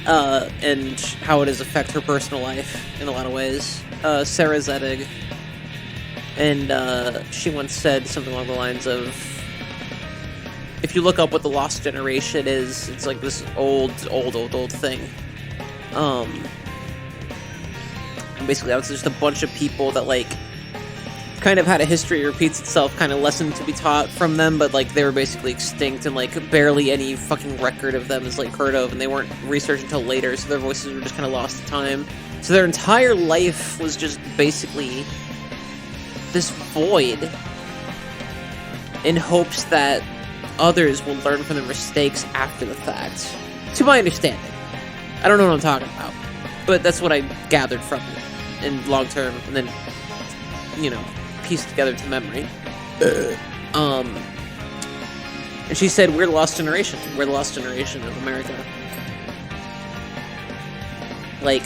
and how it has affected her personal life in a lot of ways. Sarah Zedig. And she once said something along the lines of, if you look up what the Lost Generation is, it's like this old thing. And basically that was just a bunch of people that, like, kind of had a history repeats itself kind of lesson to be taught from them, but, like, they were basically extinct, and, like, barely any fucking record of them is, like, heard of, and they weren't researched until later, so their voices were just kind of lost to time. So their entire life was just basically this void in hopes that others will learn from their mistakes after the fact. To my understanding. I don't know what I'm talking about, but that's what I gathered from it in long term, and then, you know, pieced together to memory. And she said, we're the lost generation. We're the lost generation of America. Like,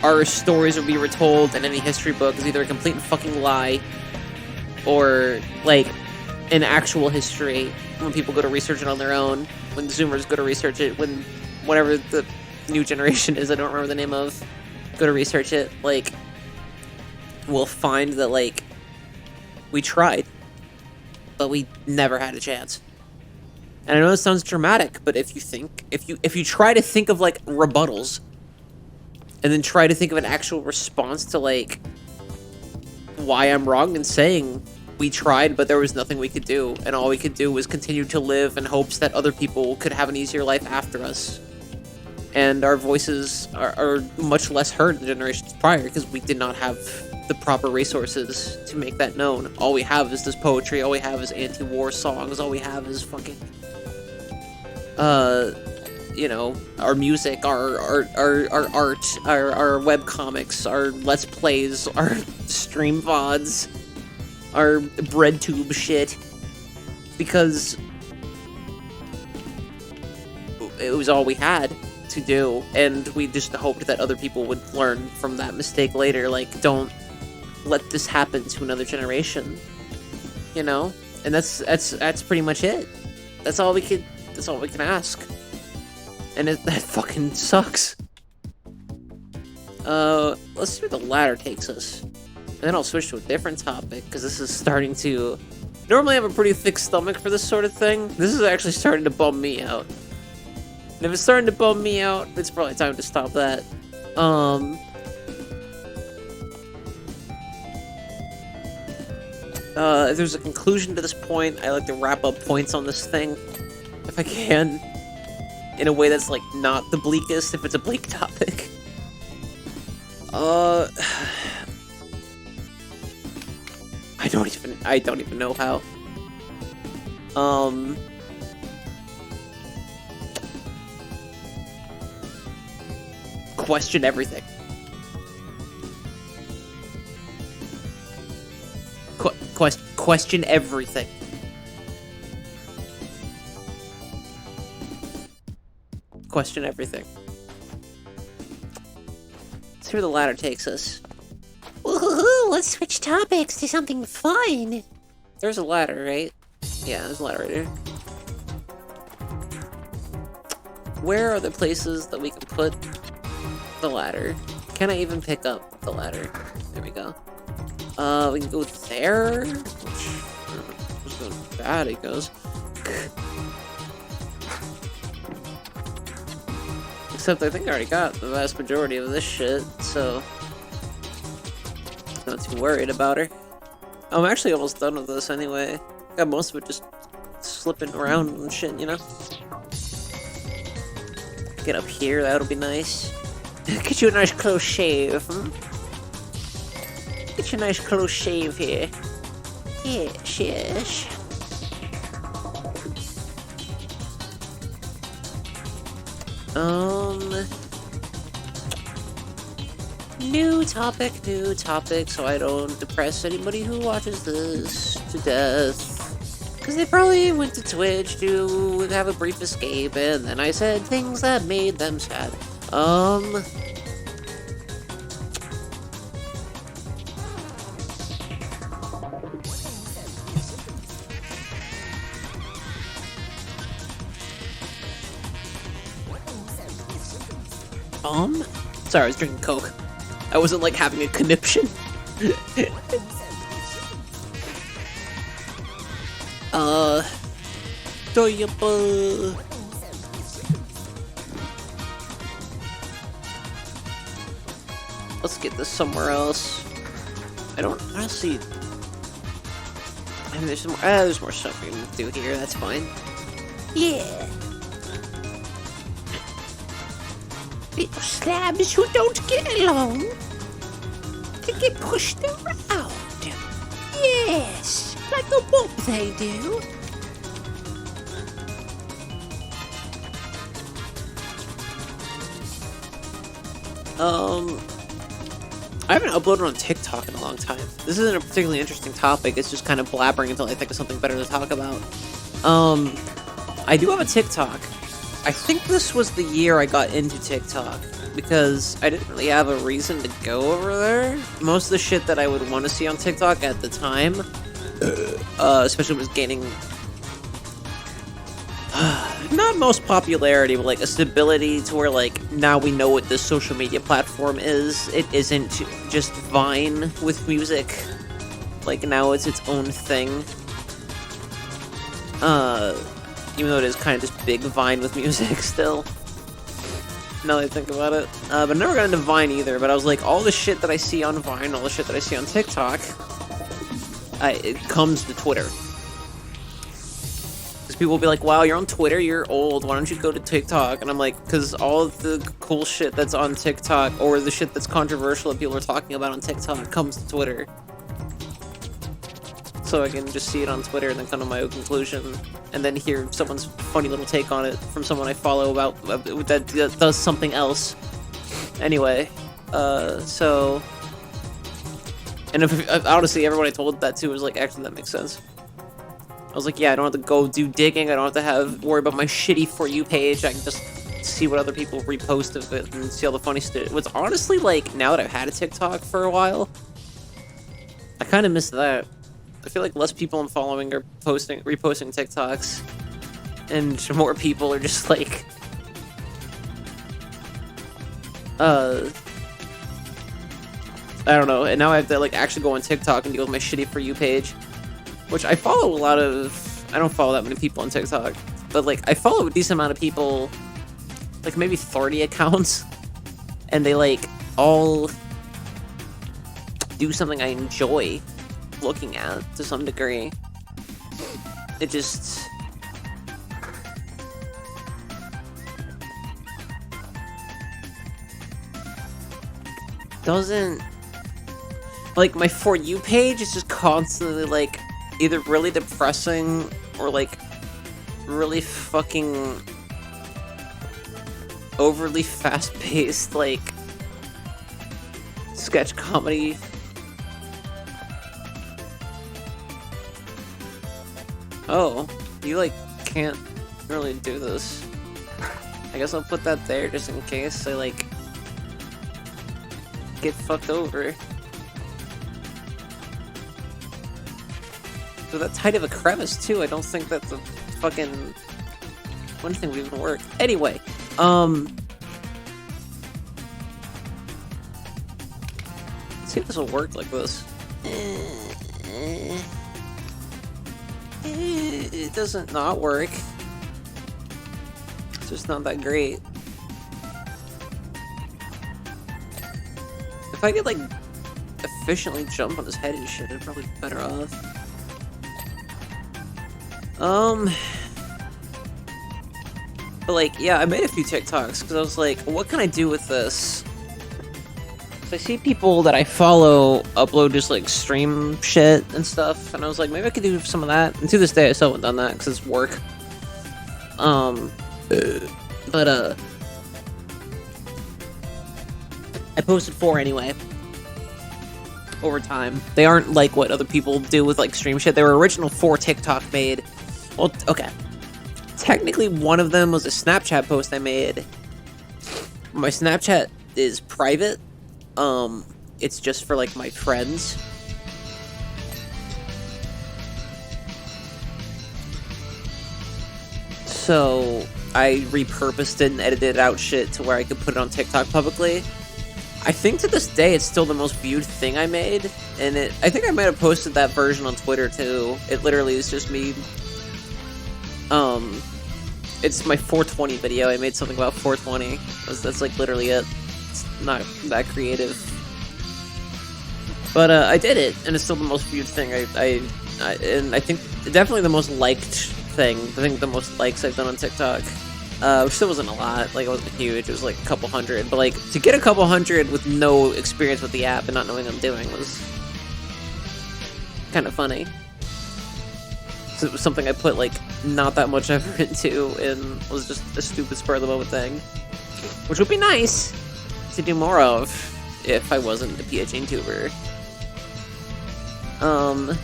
our stories will be retold in any history book is either a complete fucking lie, or, like, an actual history when people go to research it on their own, when Zoomers go to research it, when whatever the new generation is, I don't remember the name of, go to research it, like, we'll find that, like, we tried, but we never had a chance. And I know it sounds dramatic, but if you try to think of, like, rebuttals, and then try to think of an actual response to, like, why I'm wrong in saying we tried, but there was nothing we could do, and all we could do was continue to live in hopes that other people could have an easier life after us. And our voices are much less heard than generations prior, because we did not have the proper resources to make that known. All we have is this poetry, all we have is anti-war songs, all we have is fucking, you know, our music, our art, our webcomics, our let's plays, our stream VODs, our breadtube shit, because it was all we had to do, and we just hoped that other people would learn from that mistake later. Like, don't let this happen to another generation, you know? And that's pretty much it. That's all we can ask. And that fucking sucks. Let's see where the ladder takes us. And then I'll switch to a different topic, because this is starting to... Normally I have a pretty thick stomach for this sort of thing. This is actually starting to bum me out. And if it's starting to bum me out, it's probably time to stop that. If there's a conclusion to this point, I like to wrap up points on this thing, if I can, in a way that's, like, not the bleakest, if it's a bleak topic. I don't even know how. Question everything. Question everything. Question everything. Let's see where the ladder takes us. Woohoo! Let's switch topics to something fun. There's a ladder, right? Yeah, there's a ladder right here. Where are the places that we can put the ladder? Can I even pick up the ladder? There we go. We can go there. Which, there's feeling bad, he goes. Except I think I already got the vast majority of this shit, so not too worried about her. I'm actually almost done with this anyway. Got most of it just slipping around and shit, you know? Get up here, that'll be nice. Get you a nice close shave, hmm? Get you a nice close shave here. Yes, yes. New topic, so I don't depress anybody who watches this to death. Because they probably went to Twitch to have a brief escape, and then I said things that made them sad. Sorry, I was drinking Coke. I wasn't, like, having a conniption. Let's get this somewhere else. I don't see. I mean, there's more stuff we can do here. That's fine. Yeah. Little slabs who don't get along can get pushed around. Yes, like a whoop they do. I haven't uploaded on TikTok in a long time. This isn't a particularly interesting topic. It's just kind of blabbering until I think of something better to talk about. I do have a TikTok. I think this was the year I got into TikTok, because I didn't really have a reason to go over there. Most of the shit that I would want to see on TikTok at the time, especially was gaining, not most popularity, but like a stability to where like, now we know what this social media platform is. It isn't just Vine with music. Like, now it's its own thing. Even though it is kind of just big Vine with music still. Now that I think about it. But I never got into Vine either, but I was like, all the shit that I see on Vine, all the shit that I see on TikTok, it comes to Twitter. Because people will be like, wow, you're on Twitter, you're old, why don't you go to TikTok? And I'm like, because all of the cool shit that's on TikTok, or the shit that's controversial that people are talking about on TikTok, comes to Twitter. So I can just see it on Twitter and then come to my own conclusion, and then hear someone's funny little take on it from someone I follow about that does something else. Anyway, so, and if honestly, everyone I told that to was like, actually, that makes sense. I was like, yeah, I don't have to go do digging. I don't have to worry about my shitty For You page. I can just see what other people repost of it and see all the funny stuff. What's honestly like, now that I've had a TikTok for a while, I kind of miss that. I feel like less people I'm following are reposting TikToks, and more people are just like, I don't know. And now I have to like actually go on TikTok and deal with my shitty For You page, which I follow a lot of. I don't follow that many people on TikTok, but like I follow a decent amount of people, like maybe 30 accounts, and they like all do something I enjoy looking at to some degree. It just doesn't, like, my For You page is just constantly like either really depressing or like really fucking overly fast-paced like sketch comedy. Oh, you like can't really do this. I guess I'll put that there just in case I like get fucked over. So that tight of a crevice too, I don't think that's a fucking one thing would even work. Anyway, let's see if this will work like this. doesn't not work. It's just not that great. If I could, like, efficiently jump on his head and shit, I'd probably be better off. But, like, yeah, I made a few TikToks, because I was like, what can I do with this? So I see people that I follow upload just, like, stream shit and stuff, and I was like, maybe I could do some of that. And to this day, I still haven't done that, because it's work. I posted 4 anyway. Over time. They aren't like what other people do with, like, stream shit. They were original 4 TikTok made. Well, okay. Technically, one of them was a Snapchat post I made. My Snapchat is private. It's just for, like, my friends. So, I repurposed it and edited out shit to where I could put it on TikTok publicly. I think to this day, it's still the most viewed thing I made. And I think I might have posted that version on Twitter, too. It literally is just me... It's my 420 video. I made something about 420. That's like literally it. It's not that creative. But I did it, and it's still the most viewed thing. And I think definitely the most liked thing. I think the most likes I've done on TikTok. Which still wasn't a lot. Like, it wasn't huge. It was like a couple hundred. But like, to get a couple hundred with no experience with the app and not knowing what I'm doing was kind of funny. So it was something I put, like, not that much effort into, and was just a stupid spur-of-the-moment thing. Which would be nice to do more of if I wasn't a PhD tuber. I'm gonna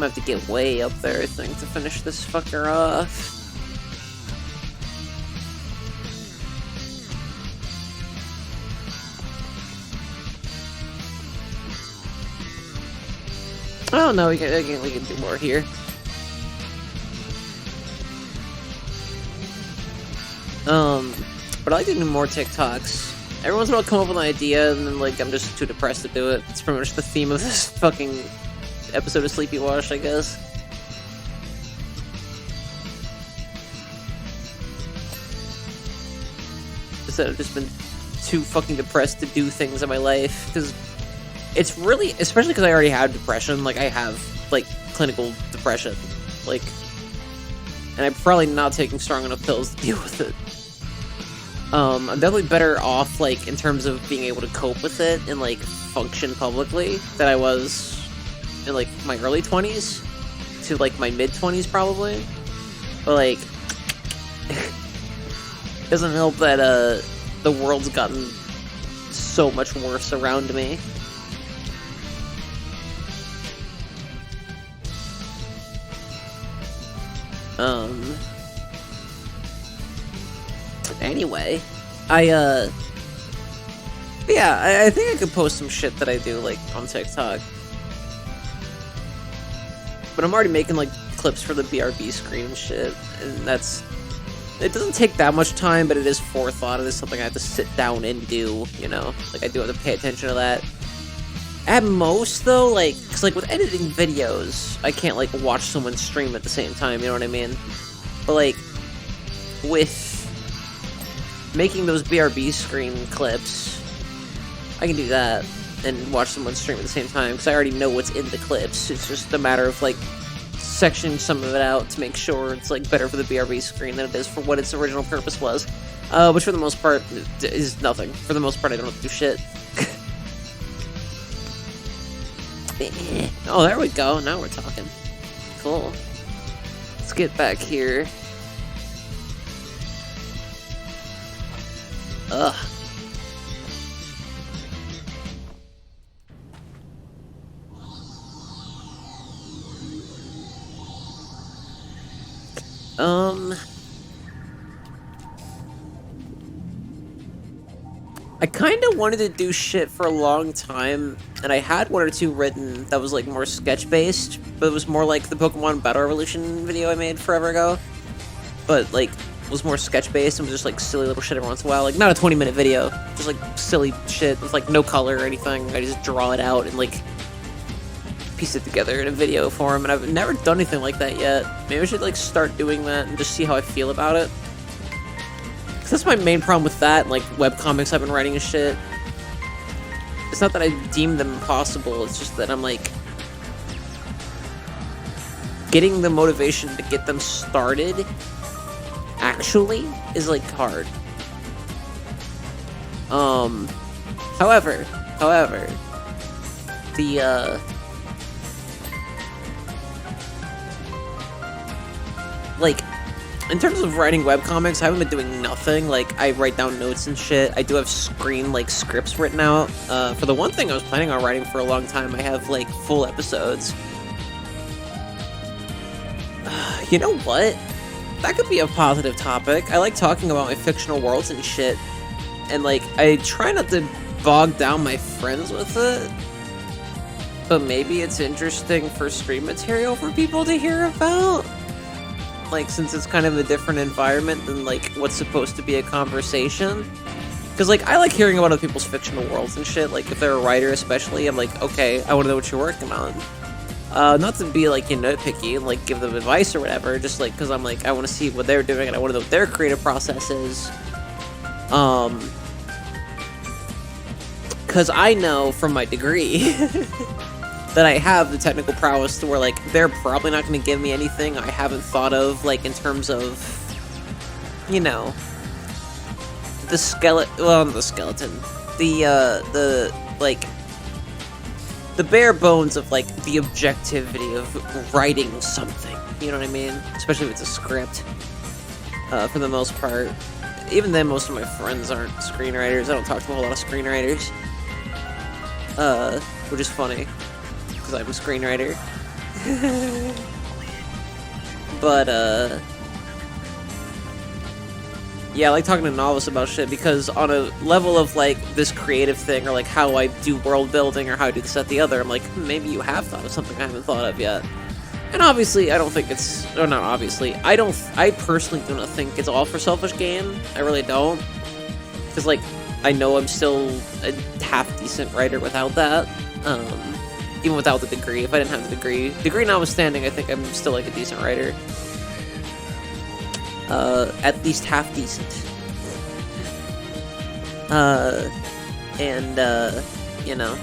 have to get way up there, I think, to finish this fucker off. Oh no, we can do more here. But I like to do more TikToks. Every once in a while, I'll come up with an idea, and then, like, I'm just too depressed to do it. It's pretty much the theme of this fucking episode of Sleepywash, I guess. Instead, I've just been too fucking depressed to do things in my life, because it's really, especially because I already have depression, like, I have, like, clinical depression, like, and I'm probably not taking strong enough pills to deal with it. I'm definitely better off, like, in terms of being able to cope with it and, like, function publicly than I was in, like, my early 20s to, like, my mid-20s, probably. But, like, it doesn't help that, the world's gotten so much worse around me. Anyway, yeah, I think I could post some shit that I do, like, on TikTok. But I'm already making, like, clips for the BRB screen and shit, and it doesn't take that much time, but it is forethought. It is something I have to sit down and do, you know? Like, I do have to pay attention to that. At most, though, like, because, like, with editing videos, I can't, like, watch someone stream at the same time, you know what I mean? But, like, with making those BRB screen clips, I can do that and watch someone stream at the same time, because I already know what's in the clips. It's just a matter of, like, sectioning some of it out to make sure it's, like, better for the BRB screen than it is for what its original purpose was. Which, for the most part, is nothing. For the most part, I don't have to do shit. Oh, there we go. Now we're talking. Cool. Let's get back here. Ugh. I kind of wanted to do shit for a long time, and I had one or two written that was, like, more sketch-based, but it was more like the Pokemon Battle Revolution video I made forever ago. But, like, was more sketch-based and was just, like, silly little shit every once in a while. Like, not a 20-minute video, just, like, silly shit with, like, no color or anything. I just draw it out and, like, piece it together in a video form, and I've never done anything like that yet. Maybe I should, like, start doing that and just see how I feel about it. Because that's my main problem with that, and, like, webcomics I've been writing and shit. It's not that I deem them impossible, it's just that I'm, like, getting the motivation to get them started actually is, like, hard. However, the, like, in terms of writing webcomics, I haven't been doing nothing. Like, I write down notes and shit. I do have scripts written out. For the one thing I was planning on writing for a long time, I have, like, full episodes. You know what? That could be a positive topic. I like talking about my fictional worlds and shit. And, like, I try not to bog down my friends with it. But maybe it's interesting for stream material for people to hear about. Like, since it's kind of a different environment than, like, what's supposed to be a conversation. Because, like, I like hearing about other people's fictional worlds and shit. Like, if they're a writer especially, I'm like, okay, I want to know what you're working on. Not to be, like, nitpicky and, like, give them advice or whatever, just, like, because I'm, like, I want to see what they're doing and I want to know what their creative process is. Because I know from my degree that I have the technical prowess to where, like, they're probably not going to give me anything I haven't thought of, like, in terms of, you know, the like, the bare bones of, like, the objectivity of writing something, you know what I mean? Especially if it's a script, for the most part. Even then, most of my friends aren't screenwriters. I don't talk to a whole lot of screenwriters. Which is funny, because I'm a screenwriter. But, yeah, I like talking to novelists about shit, because on a level of, like, this creative thing, or, like, how I do world building, or how I do this, that, the other, I'm like, maybe you have thought of something I haven't thought of yet. And obviously, I don't think it's, or not obviously, I personally do not think it's all for selfish gain. I really don't. Because, like, I know I'm still a half-decent writer without that. Even without the degree. If I didn't have the degree notwithstanding, I think I'm still, like, a decent writer. At least half-decent. You know,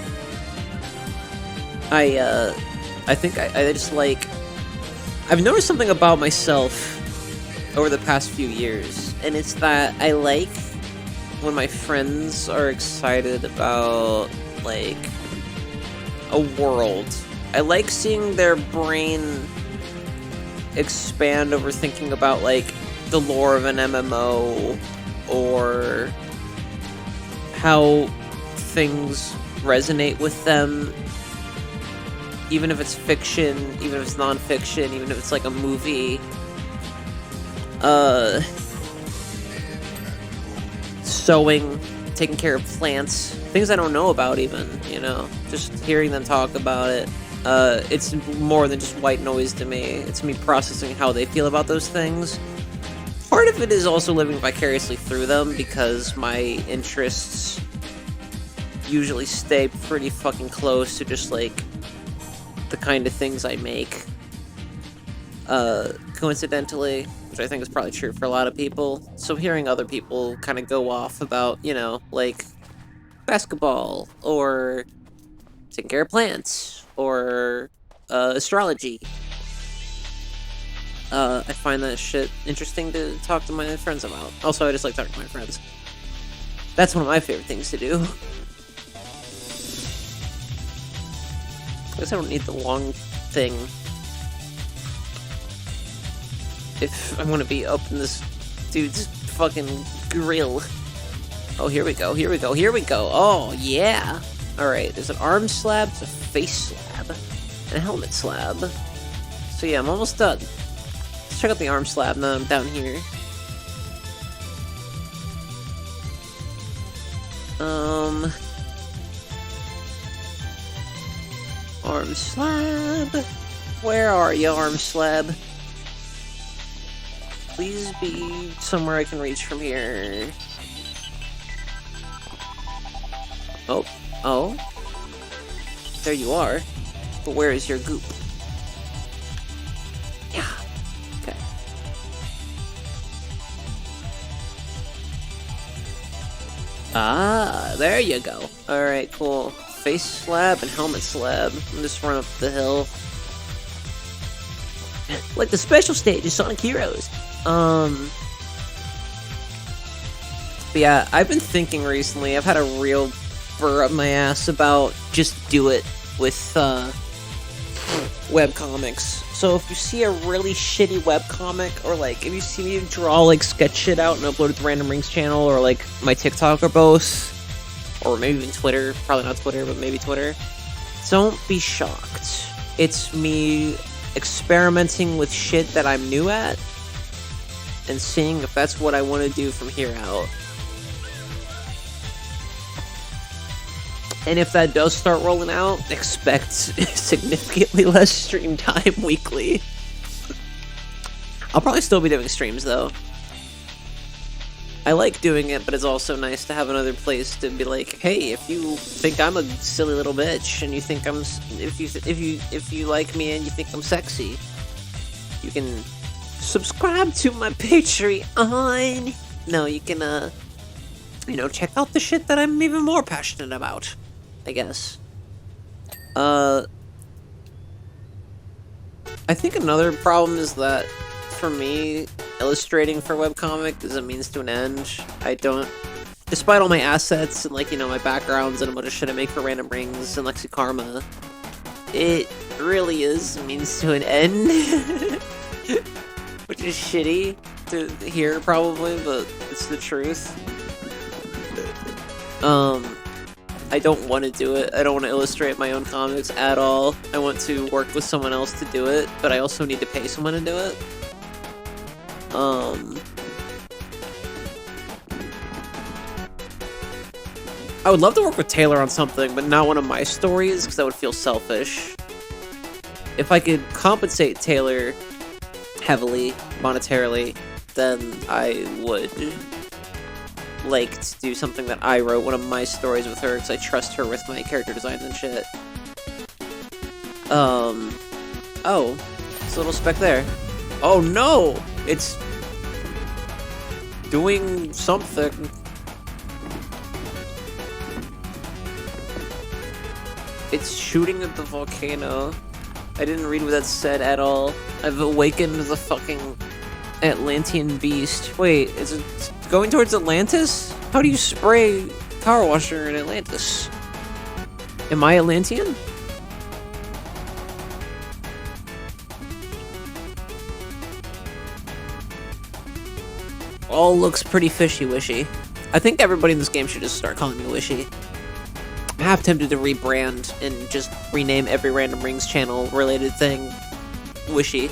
I think I just, like, I've noticed something about myself over the past few years, and it's that I like when my friends are excited about, like, a world. I like seeing their brain expand over thinking about, like, the lore of an MMO, or how things resonate with them, even if it's fiction, even if it's non-fiction, even if it's, like, a movie. Sewing, taking care of plants, things I don't know about even, you know, just hearing them talk about it. It's more than just white noise to me. It's me processing how they feel about those things. Part of it is also living vicariously through them, because my interests usually stay pretty fucking close to just, like, the kind of things I make. Coincidentally, which I think is probably true for a lot of people. So hearing other people kind of go off about, you know, like, basketball, or taking care of plants, or astrology. I find that shit interesting to talk to my friends about. Also, I just like talking to my friends. That's one of my favorite things to do. I guess I don't need the long thing if I'm gonna be up in this dude's fucking grill. Oh, here we go, here we go, here we go. Oh, yeah. Alright, there's an arm slab, there's a face slab, and a helmet slab. So yeah, I'm almost done. Let's check out the arm slab now I'm down here. Arm slab. Where are you, arm slab? Please be somewhere I can reach from here. Oh, oh. There you are. But where is your goop? Yeah. Okay. Ah, there you go. Alright, cool. Face slab and helmet slab. I'm just run up the hill. Like the special stage of Sonic Heroes. But yeah, I've been thinking recently, I've had a real burr up my ass about just do it with webcomics. So if you see a really shitty webcomic, or like if you see me draw like sketch shit out and upload it to Randomrings Channel, or like my TikTok or both, or maybe even Twitter, probably not Twitter, but maybe Twitter, don't be shocked. It's me experimenting with shit that I'm new at, and seeing if that's what I want to do from here out. And if that does start rolling out, expect significantly less stream time weekly. I'll probably still be doing streams, though. I like doing it, but it's also nice to have another place to be like, hey, if you think I'm a silly little bitch, and you think I'm, if you like me and you think I'm sexy, you can subscribe to my Patreon. No, you can, you know, check out the shit that I'm even more passionate about, I guess. I think another problem is that, for me, illustrating for webcomic is a means to an end. I don't, despite all my assets and, like, you know, my backgrounds and a bunch of shit I make for Random Rings and Lexikarma, it really is a means to an end. Which is shitty to hear, probably, but it's the truth. I don't want to do it. I don't want to illustrate my own comics at all. I want to work with someone else to do it, but I also need to pay someone to do it. I would love to work with Taylor on something, but not one of my stories, because that would feel selfish. If I could compensate Taylor heavily, monetarily, then I would like to do something that I wrote, one of my stories with her, because I trust her with my character designs and shit. Oh, it's a little speck there. Oh no! It's doing something. It's shooting at the volcano. I didn't read what that said at all. I've awakened the fucking Atlantean beast. Wait, is it going towards Atlantis? How do you spray power washer in Atlantis? Am I Atlantean? All looks pretty fishy-wishy. I think everybody in this game should just start calling me Wishy. I'm half tempted to rebrand and just rename every Random Rings Channel related thing Wishy.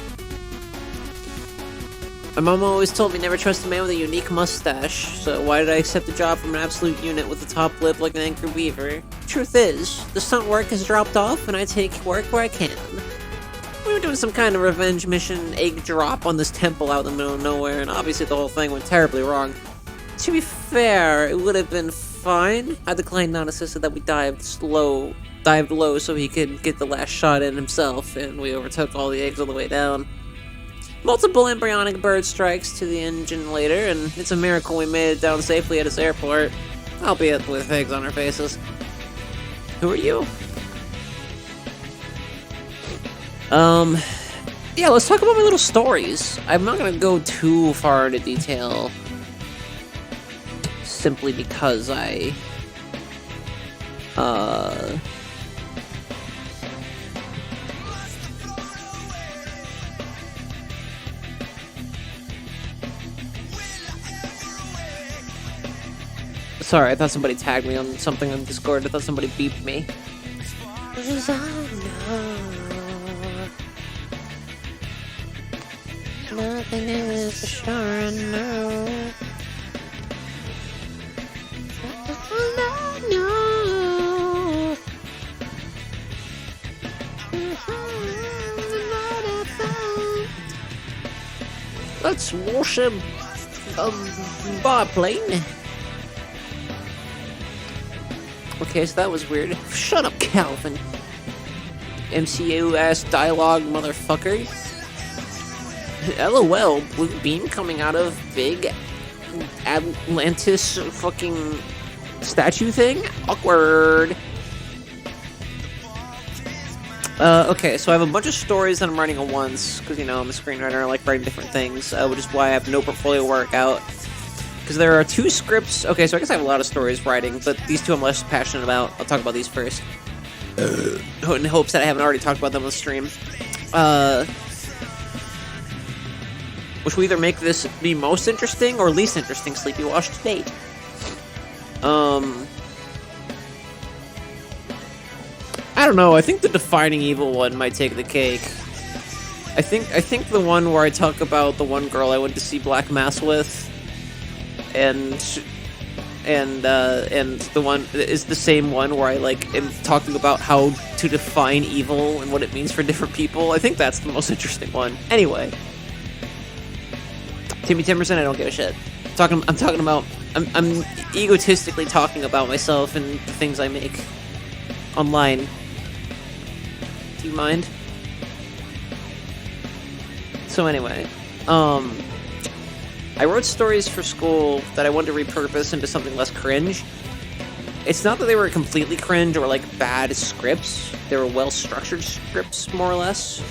My mom always told me never trust a man with a unique mustache, so why did I accept a job from an absolute unit with a top lip like an angry beaver? Truth is, the stunt work has dropped off and I take work where I can. We were doing some kind of revenge mission, egg drop on this temple out in the middle of nowhere, and obviously the whole thing went terribly wrong. To be fair, it would have been fine had the client not insisted that we dived low so he could get the last shot in himself, and we overtook all the eggs on the way down. Multiple embryonic bird strikes to the engine later, and it's a miracle we made it down safely at his airport, albeit with eggs on our faces. Who are you? Yeah, let's talk about my little stories. I'm not gonna go too far into detail, simply because I, sorry, I thought somebody tagged me on something on Discord. I thought somebody beeped me. Because I know nothing is for sure, I know. I know. Let's wash a biplane. Okay, so that was weird. Shut up, Calvin. MCU-ass dialogue, motherfucker. LOL, blue beam coming out of big Atlantis fucking statue thing? Awkward. Okay, so I have a bunch of stories that I'm writing at once, because, you know, I'm a screenwriter, I like writing different things, which is why I have no portfolio work out. Because there are 2 scripts. Okay, so I guess I have a lot of stories writing, but these 2 I'm less passionate about. I'll talk about these first. In hopes that I haven't already talked about them on the stream. Which will either make this the most interesting or least interesting Sleepywash to date. I don't know, I think the defining evil one might take the cake. I think the one where I talk about the one girl I went to see Black Mass with, and the one is the same one where I like am talking about how to define evil and what it means for different people. I think that's the most interesting one. Anyway, Timmy Timerson, I don't give a shit. I'm egotistically talking about myself and the things I make online. Do you mind? So anyway, I wrote stories for school that I wanted to repurpose into something less cringe. It's not that they were completely cringe or like bad scripts. They were well-structured scripts, more or less.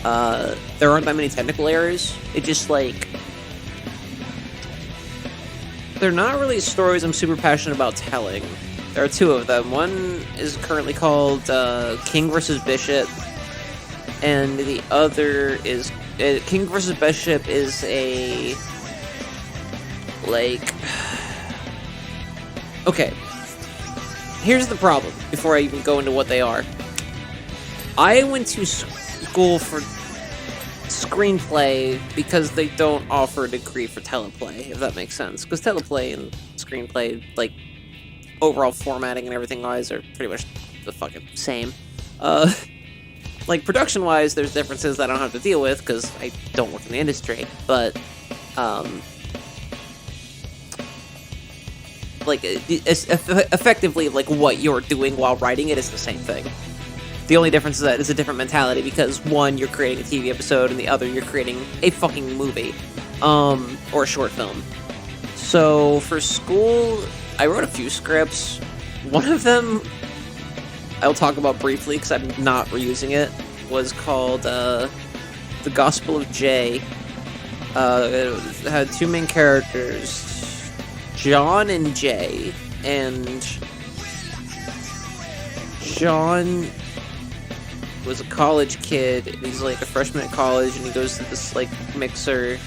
There aren't that many technical errors. It just like... They're not really stories I'm super passionate about telling. There are 2 of them. One is currently called King vs. Bishop, and the other is... King vs. Bishop is a... like... Okay. Here's the problem, before I even go into what they are. I went to school for screenplay because they don't offer a degree for teleplay, if that makes sense. Because teleplay and screenplay, like, overall formatting and everything wise are pretty much the fucking same. Like, production-wise, there's differences that I don't have to deal with, because I don't work in the industry, but, like, it's effectively, like, what you're doing while writing it is the same thing. The only difference is that it's a different mentality, because one, you're creating a TV episode, and the other, you're creating a fucking movie, or a short film. So, for school, I wrote a few scripts. One of them, I'll talk about briefly, because I'm not reusing it, was called, The Gospel of Jay. It had 2 main characters, John and Jay, and John was a college kid, and he's like a freshman at college, and he goes to this like mixer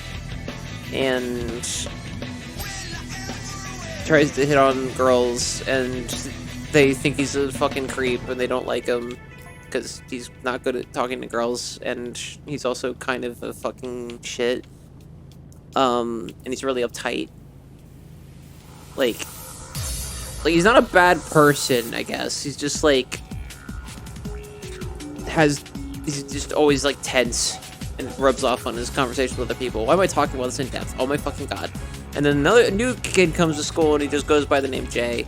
and tries to hit on girls, and they think he's a fucking creep, and they don't like him because he's not good at talking to girls, and he's also kind of a fucking shit, and he's really uptight. Like he's not a bad person, I guess. He's just like he's just always like tense and rubs off on his conversation with other people. Why am I talking about this in depth? Oh my fucking god. And then a new kid comes to school and he just goes by the name Jay.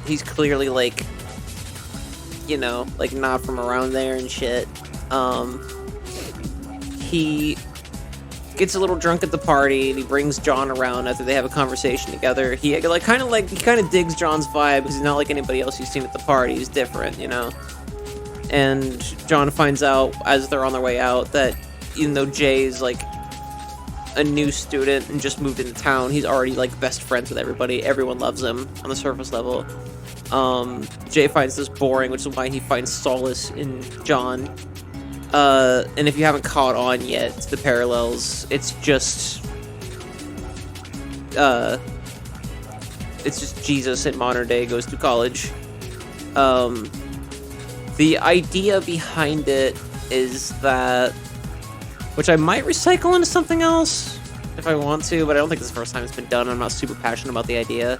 He's clearly like, you know, like not from around there and shit. He gets a little drunk at the party and he brings John around after they have a conversation together. He kind of digs John's vibe because he's not like anybody else he's seen at the party. He's different, you know. And John finds out as they're on their way out that even though Jay's like a new student and just moved into town, he's already like best friends with everybody. Everyone loves him on the surface level. Jay finds this boring, which is why he finds solace in John. And if you haven't caught on yet to the parallels, it's just Jesus in modern day goes to college. The idea behind it is that, which I might recycle into something else if I want to, but I don't think this is the first time it's been done. I'm not super passionate about the idea.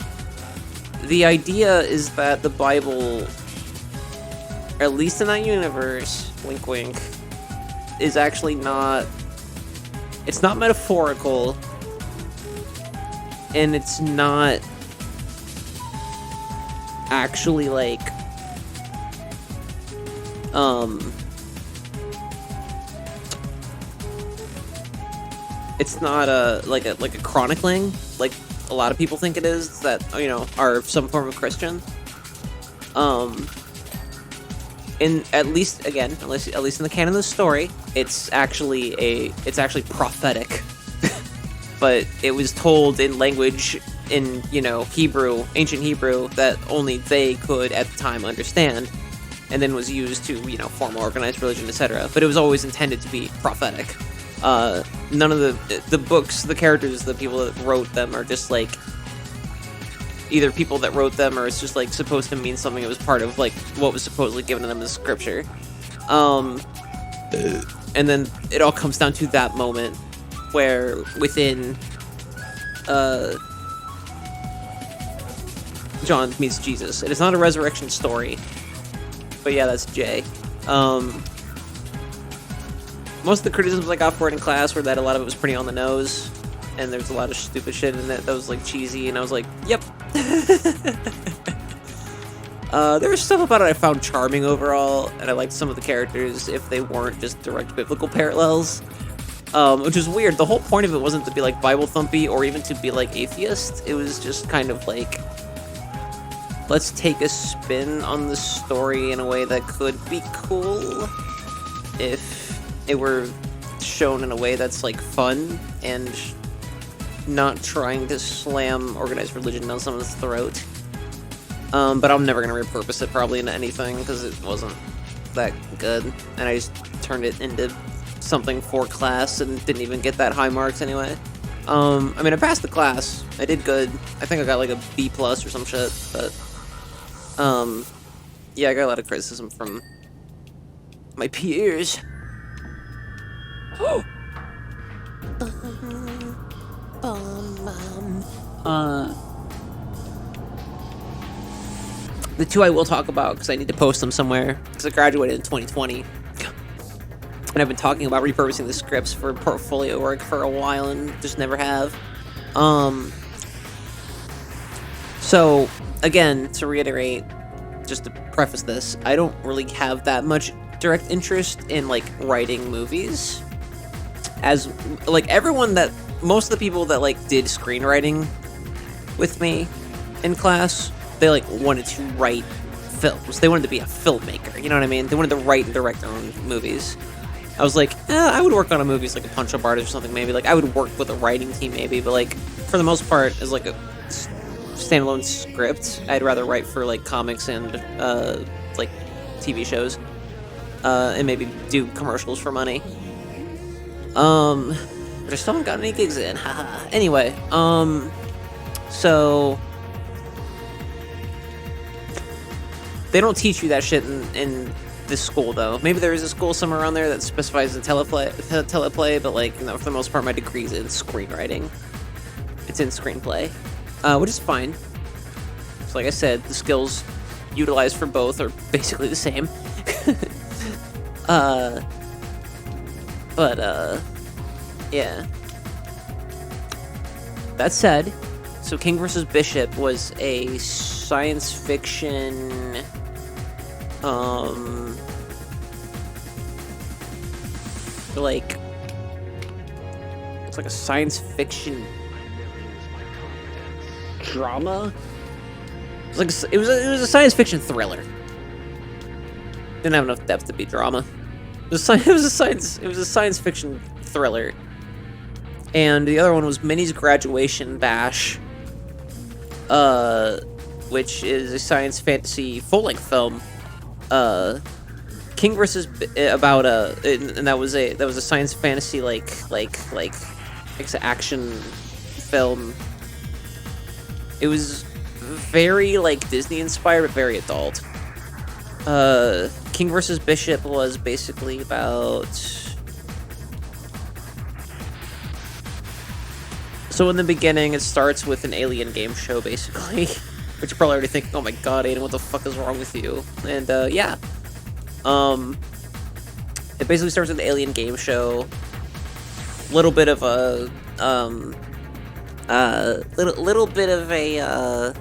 The idea is that the Bible, at least in that universe, wink wink, is actually not... It's not metaphorical, and it's not actually, like, it's not like a chronicling, like a lot of people think it is, that, you know, are some form of Christian. In at least in the canon of the story, it's actually prophetic. But it was told in language in, you know, Hebrew, ancient Hebrew, that only they could at the time understand, and then was used to, you know, form organized religion, etc. But it was always intended to be prophetic. None of the books, the characters, the people that wrote them are just like either people that wrote them, or it's just like supposed to mean something that was part of like what was supposedly given to them as scripture. And then it all comes down to that moment where within John meets Jesus. It is not a resurrection story, but yeah, that's Jay. Most of the criticisms I got for it in class were that a lot of it was pretty on the nose, and there's a lot of stupid shit in it that was like cheesy, and I was like, yep. There was stuff about it I found charming overall, and I liked some of the characters if they weren't just direct biblical parallels, which is weird. The whole point of it wasn't to be like Bible thumpy or even to be like atheist. It was just kind of like, let's take a spin on the story in a way that could be cool if it were shown in a way that's like fun and not trying to slam organized religion down someone's throat. But I'm never gonna repurpose it probably into anything because it wasn't that good, and I just turned it into something for class and didn't even get that high marks anyway. I mean, I passed the class. I did good. I think I got like a B+ or some shit, but yeah, I got a lot of criticism from my peers. The two I will talk about, because I need to post them somewhere, because I graduated in 2020. And I've been talking about repurposing the scripts for portfolio work for a while and just never have. So, again, to reiterate, just to preface this, I don't really have that much direct interest in, like, writing movies. As, like, most of the people that, like, did screenwriting with me in class, they, like, wanted to write films. They wanted to be a filmmaker, you know what I mean? They wanted to write and direct their own movies. I was like, I would work on a movie as, like, a punch-up artist or something, maybe. Like, I would work with a writing team, maybe, but, like, for the most part, as, like, a standalone script, I'd rather write for, like, comics and, like, TV shows. And maybe do commercials for money. But I still haven't gotten any gigs in, haha. Anyway, so... They don't teach you that shit in this school, though. Maybe there is a school somewhere around there that specifies in teleplay, but, like, you know, for the most part, my degree is in screenwriting. It's in screenplay, which is fine. So, like I said, the skills utilized for both are basically the same. Yeah. That said, so King vs. Bishop was a science fiction, like, it's like a science fiction drama. It was a science fiction thriller. Didn't have enough depth to be drama. It was a science fiction thriller. And the other one was Minnie's Graduation Bash, which is a science fantasy full-length film. King versus about and that was a science fantasy like action film. It was very like Disney inspired, but very adult. King vs. Bishop was basically about. So in the beginning, it starts with an alien game show, basically. Which you're probably already thinking, oh my god, Aiden, what the fuck is wrong with you? And, yeah. It basically starts with an alien game show. Little bit of a little bit of a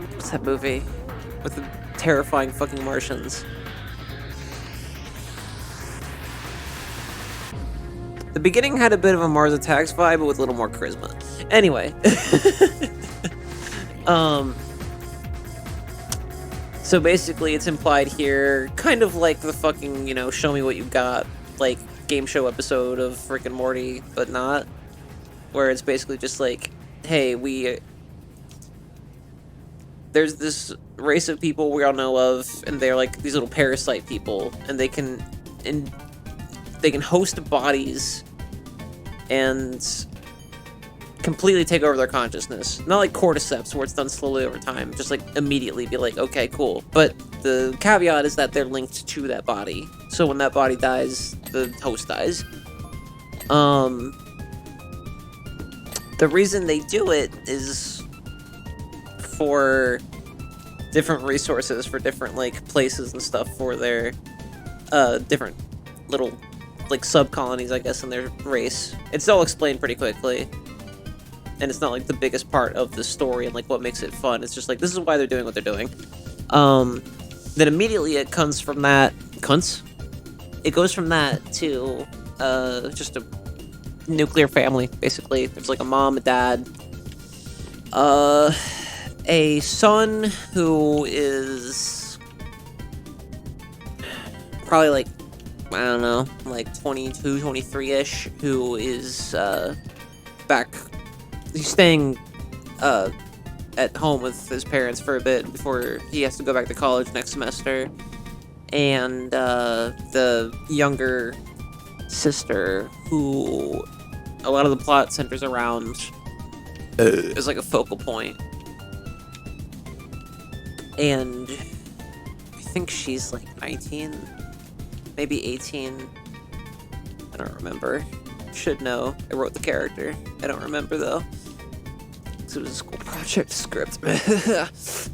what's that movie with the terrifying fucking Martians? The beginning had a bit of a Mars Attacks vibe, but with a little more charisma. Anyway. So basically it's implied here, kind of like the fucking, you know, show me what you got, like, game show episode of Rick and Morty, but not. Where it's basically just like, hey, there's this race of people we all know of, and they're like these little parasite people, and they can host bodies and completely take over their consciousness. Not like cordyceps, where it's done slowly over time. Just like immediately be like, okay, cool. But the caveat is that they're linked to that body. So when that body dies, the host dies. The reason they do it is for different resources, for different like places and stuff for their different little like sub-colonies, I guess, in their race. It's all explained pretty quickly. And it's not like the biggest part of the story and like what makes it fun. It's just like, this is why they're doing what they're doing. Then immediately it comes from that... It goes from that to just a nuclear family, basically. There's like a mom, a dad, a son who is probably like, I don't know, like 22, 23-ish, who is back. He's staying at home with his parents for a bit before he has to go back to college next semester. And the younger sister, who a lot of the plot centers around, is like a focal point. And I think she's like 19, maybe 18. I don't remember. Should know. I wrote the character. I don't remember though. It was a school project script.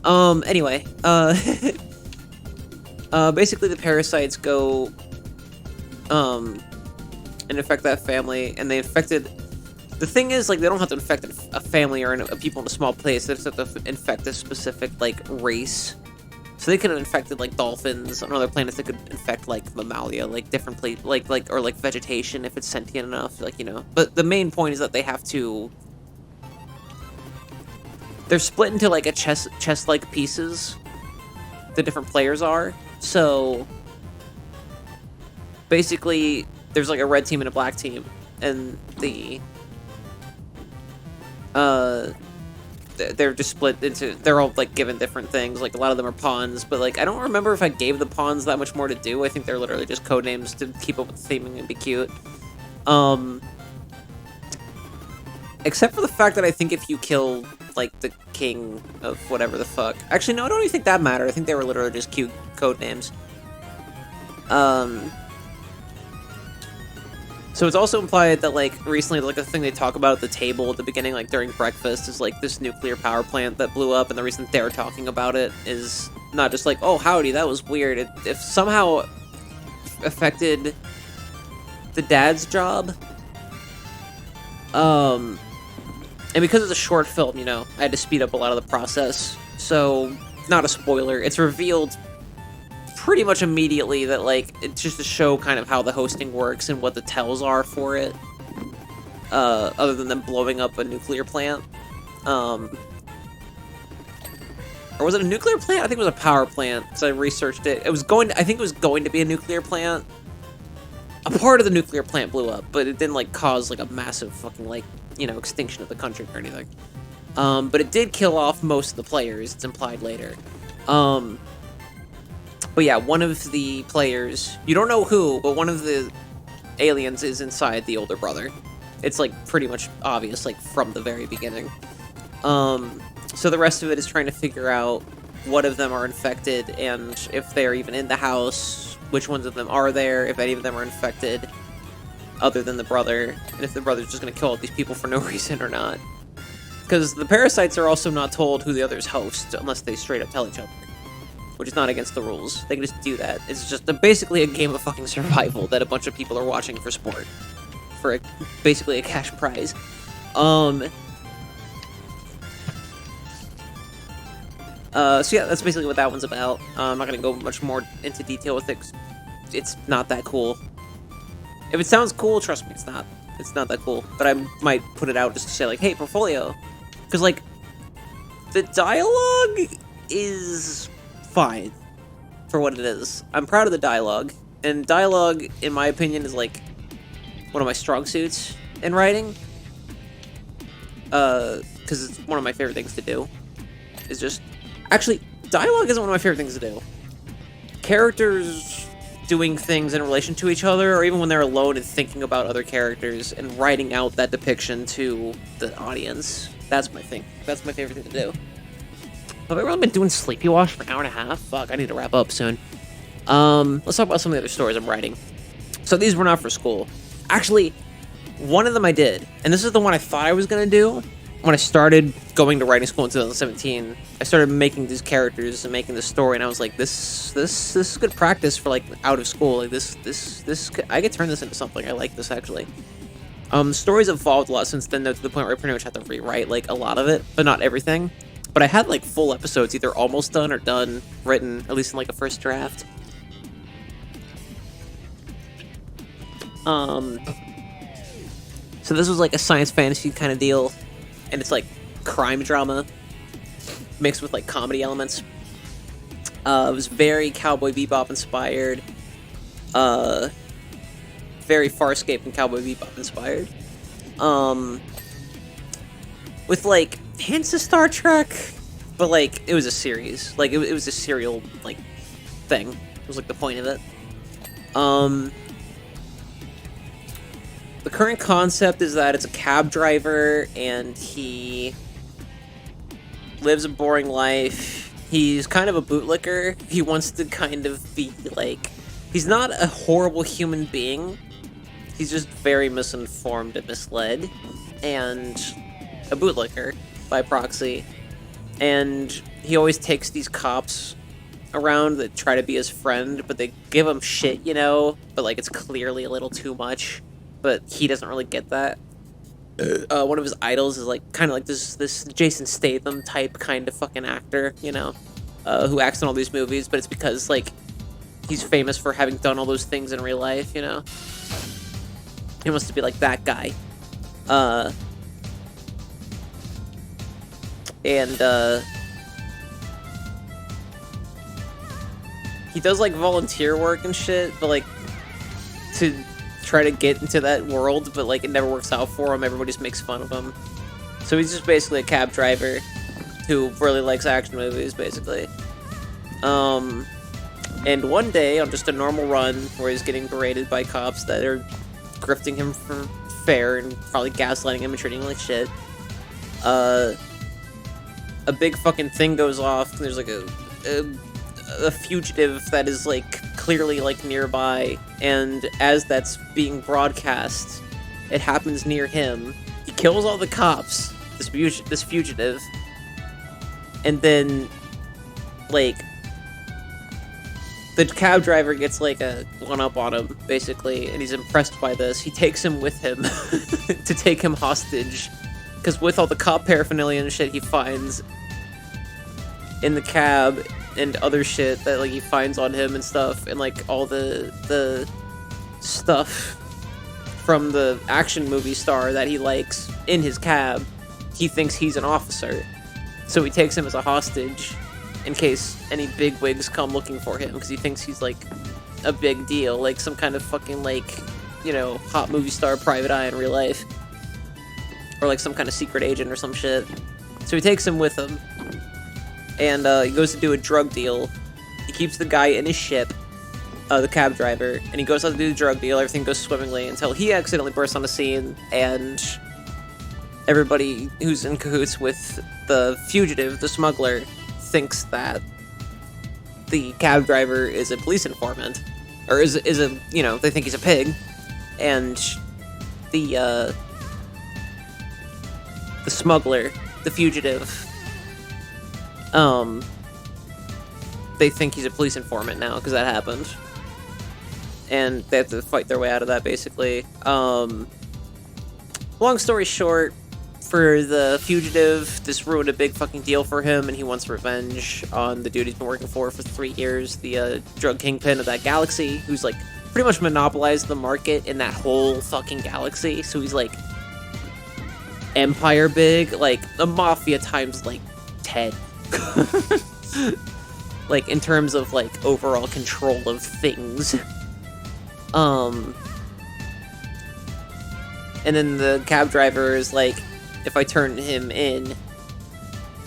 Anyway, basically the parasites go and infect that family, and they infected. The thing is, like, they don't have to infect a family or a people in a small place. They just have to infect a specific like race. So they could have infected like dolphins on other planets. They could infect like mammalia, like different or like vegetation if it's sentient enough, like, you know. But the main point is that they have to. They're split into like a chess-like pieces. The different players are. So basically, there's like a red team and a black team, and they're just split into. They're all like given different things. Like a lot of them are pawns, but like I don't remember if I gave the pawns that much more to do. I think they're literally just code names to keep up with the theming and be cute. Except for the fact that I think if you kill like the king of whatever the fuck. Actually, no, I don't even think that mattered. I think they were literally just cute code names. So it's also implied that, like, recently, like, the thing they talk about at the table at the beginning, like, during breakfast, is, like, this nuclear power plant that blew up, and the reason they're talking about it is not just like, oh, howdy, that was weird. If somehow affected the dad's job, and because it's a short film, you know, I had to speed up a lot of the process, so, not a spoiler, it's revealed pretty much immediately that, like, it's just to show kind of how the hosting works and what the tells are for it, other than them blowing up a nuclear plant. Or was it a nuclear plant? I think it was a power plant, because I researched it. I think it was going to be a nuclear plant. A part of the nuclear plant blew up, but it didn't, like, cause, like, a massive fucking, like, you know, extinction of the country or anything. But it did kill off most of the players, it's implied later. But yeah, one of the players, you don't know who, but one of the aliens is inside the older brother. It's, like, pretty much obvious, like, from the very beginning. So the rest of it is trying to figure out what of them are infected, and if they're even in the house, which ones of them are there, if any of them are infected, other than the brother, and if the brother's just gonna kill all these people for no reason or not. Because the parasites are also not told who the others host, unless they straight up tell each other. which is not against the rules. They can just do that. It's just basically a game of fucking survival that a bunch of people are watching for sport. For basically a cash prize. So yeah, that's basically what that one's about. I'm not gonna go much more into detail with it, 'cause it's not that cool. If it sounds cool, trust me, it's not. It's not that cool. But I might put it out just to say, like, hey, portfolio. Because, like, the dialogue is fine for what it is. I'm proud of the dialogue. And dialogue, in my opinion, is, like, one of my strong suits in writing. Because it's one of my favorite things to do. It's just... Actually, dialogue isn't one of my favorite things to do. Characters doing things in relation to each other, or even when they're alone and thinking about other characters and writing out that depiction to the audience. That's my thing. That's my favorite thing to do. Have I really been doing Sleepywash for an hour and a half? Fuck, I need to wrap up soon. Let's talk about some of the other stories I'm writing. So these were not for school. Actually, one of them I did, and this is the one I thought I was gonna do. When I started going to writing school in 2017, I started making these characters and making this story, and I was like, this is good practice for, like, out of school. Like, I could turn this into something. I like this, actually. Stories evolved a lot since then, though, to the point where I pretty much had to rewrite, like, a lot of it, but not everything. But I had, like, full episodes either almost done or done, written, at least in, like, a first draft. So this was, like, a science fantasy kind of deal. And it's, like, crime drama mixed with, like, comedy elements. It was very Cowboy Bebop inspired. Very Farscape and Cowboy Bebop inspired. With, like, hints of Star Trek. But, like, it was a series. Like, it was a serial, like, thing. It was, like, the point of it. The current concept is that it's a cab driver, and he lives a boring life. He's kind of a bootlicker. He wants to kind of be, like... He's not a horrible human being. He's just very misinformed and misled. And a bootlicker, by proxy. And he always takes these cops around that try to be his friend, but they give him shit, you know? But, like, it's clearly a little too much. But he doesn't really get that. One of his idols is, like, kind of like this Jason Statham type kind of fucking actor, you know, who acts in all these movies, but it's because, like, he's famous for having done all those things in real life, you know? He wants to be like that guy. He does, like, volunteer work and shit, but, like, to try to get into that world, but, like, it never works out for him. Everybody just makes fun of him. So he's just basically a cab driver who really likes action movies, basically. And one day, on just a normal run, where he's getting berated by cops that are grifting him for fare and probably gaslighting him and treating him like shit, a big fucking thing goes off, and there's, like, a fugitive that is, like, clearly, like, nearby, and as that's being broadcast, it happens near him. He kills all the cops, this fugitive, and then, like, the cab driver gets, like, a one-up on him, basically, and he's impressed by this. He takes him with him to take him hostage, because with all the cop paraphernalia and shit he finds in the cab, and other shit that, like, he finds on him and stuff, and, like, all the stuff from the action movie star that he likes in his cab, he thinks he's an officer. So he takes him as a hostage in case any bigwigs come looking for him, because he thinks he's, like, a big deal, like some kind of fucking, like, you know, hot movie star private eye in real life. Or, like, some kind of secret agent or some shit. So he takes him with him. And he goes to do a drug deal. He keeps the guy in his ship, the cab driver, and he goes out to do the drug deal. Everything goes swimmingly until he accidentally bursts on the scene, and everybody who's in cahoots with the fugitive, the smuggler, thinks that the cab driver is a police informant, or is a, you know, they think he's a pig, and the smuggler, the fugitive, they think he's a police informant now because that happened. And they have to fight their way out of that, basically. Long story short, for the fugitive, this ruined a big fucking deal for him, and he wants revenge on the dude he's been working for 3 years, the drug kingpin of that galaxy, who's, like, pretty much monopolized the market in that whole fucking galaxy. So he's, like, empire big, like, the mafia times, like, 10. Like, in terms of, like, overall control of things. And then the cab driver is like, if I turn him in,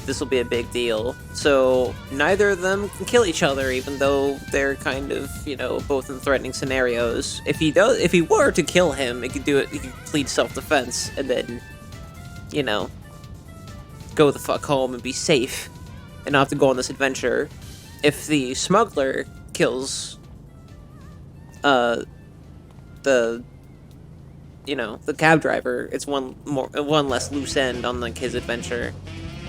this will be a big deal. So neither of them can kill each other, even though they're kind of, you know, both in threatening scenarios. If he were to kill him, he could plead self-defense and then, you know, go the fuck home and be safe and not have to go on this adventure. If the smuggler kills the cab driver, it's one less loose end on, like, his adventure.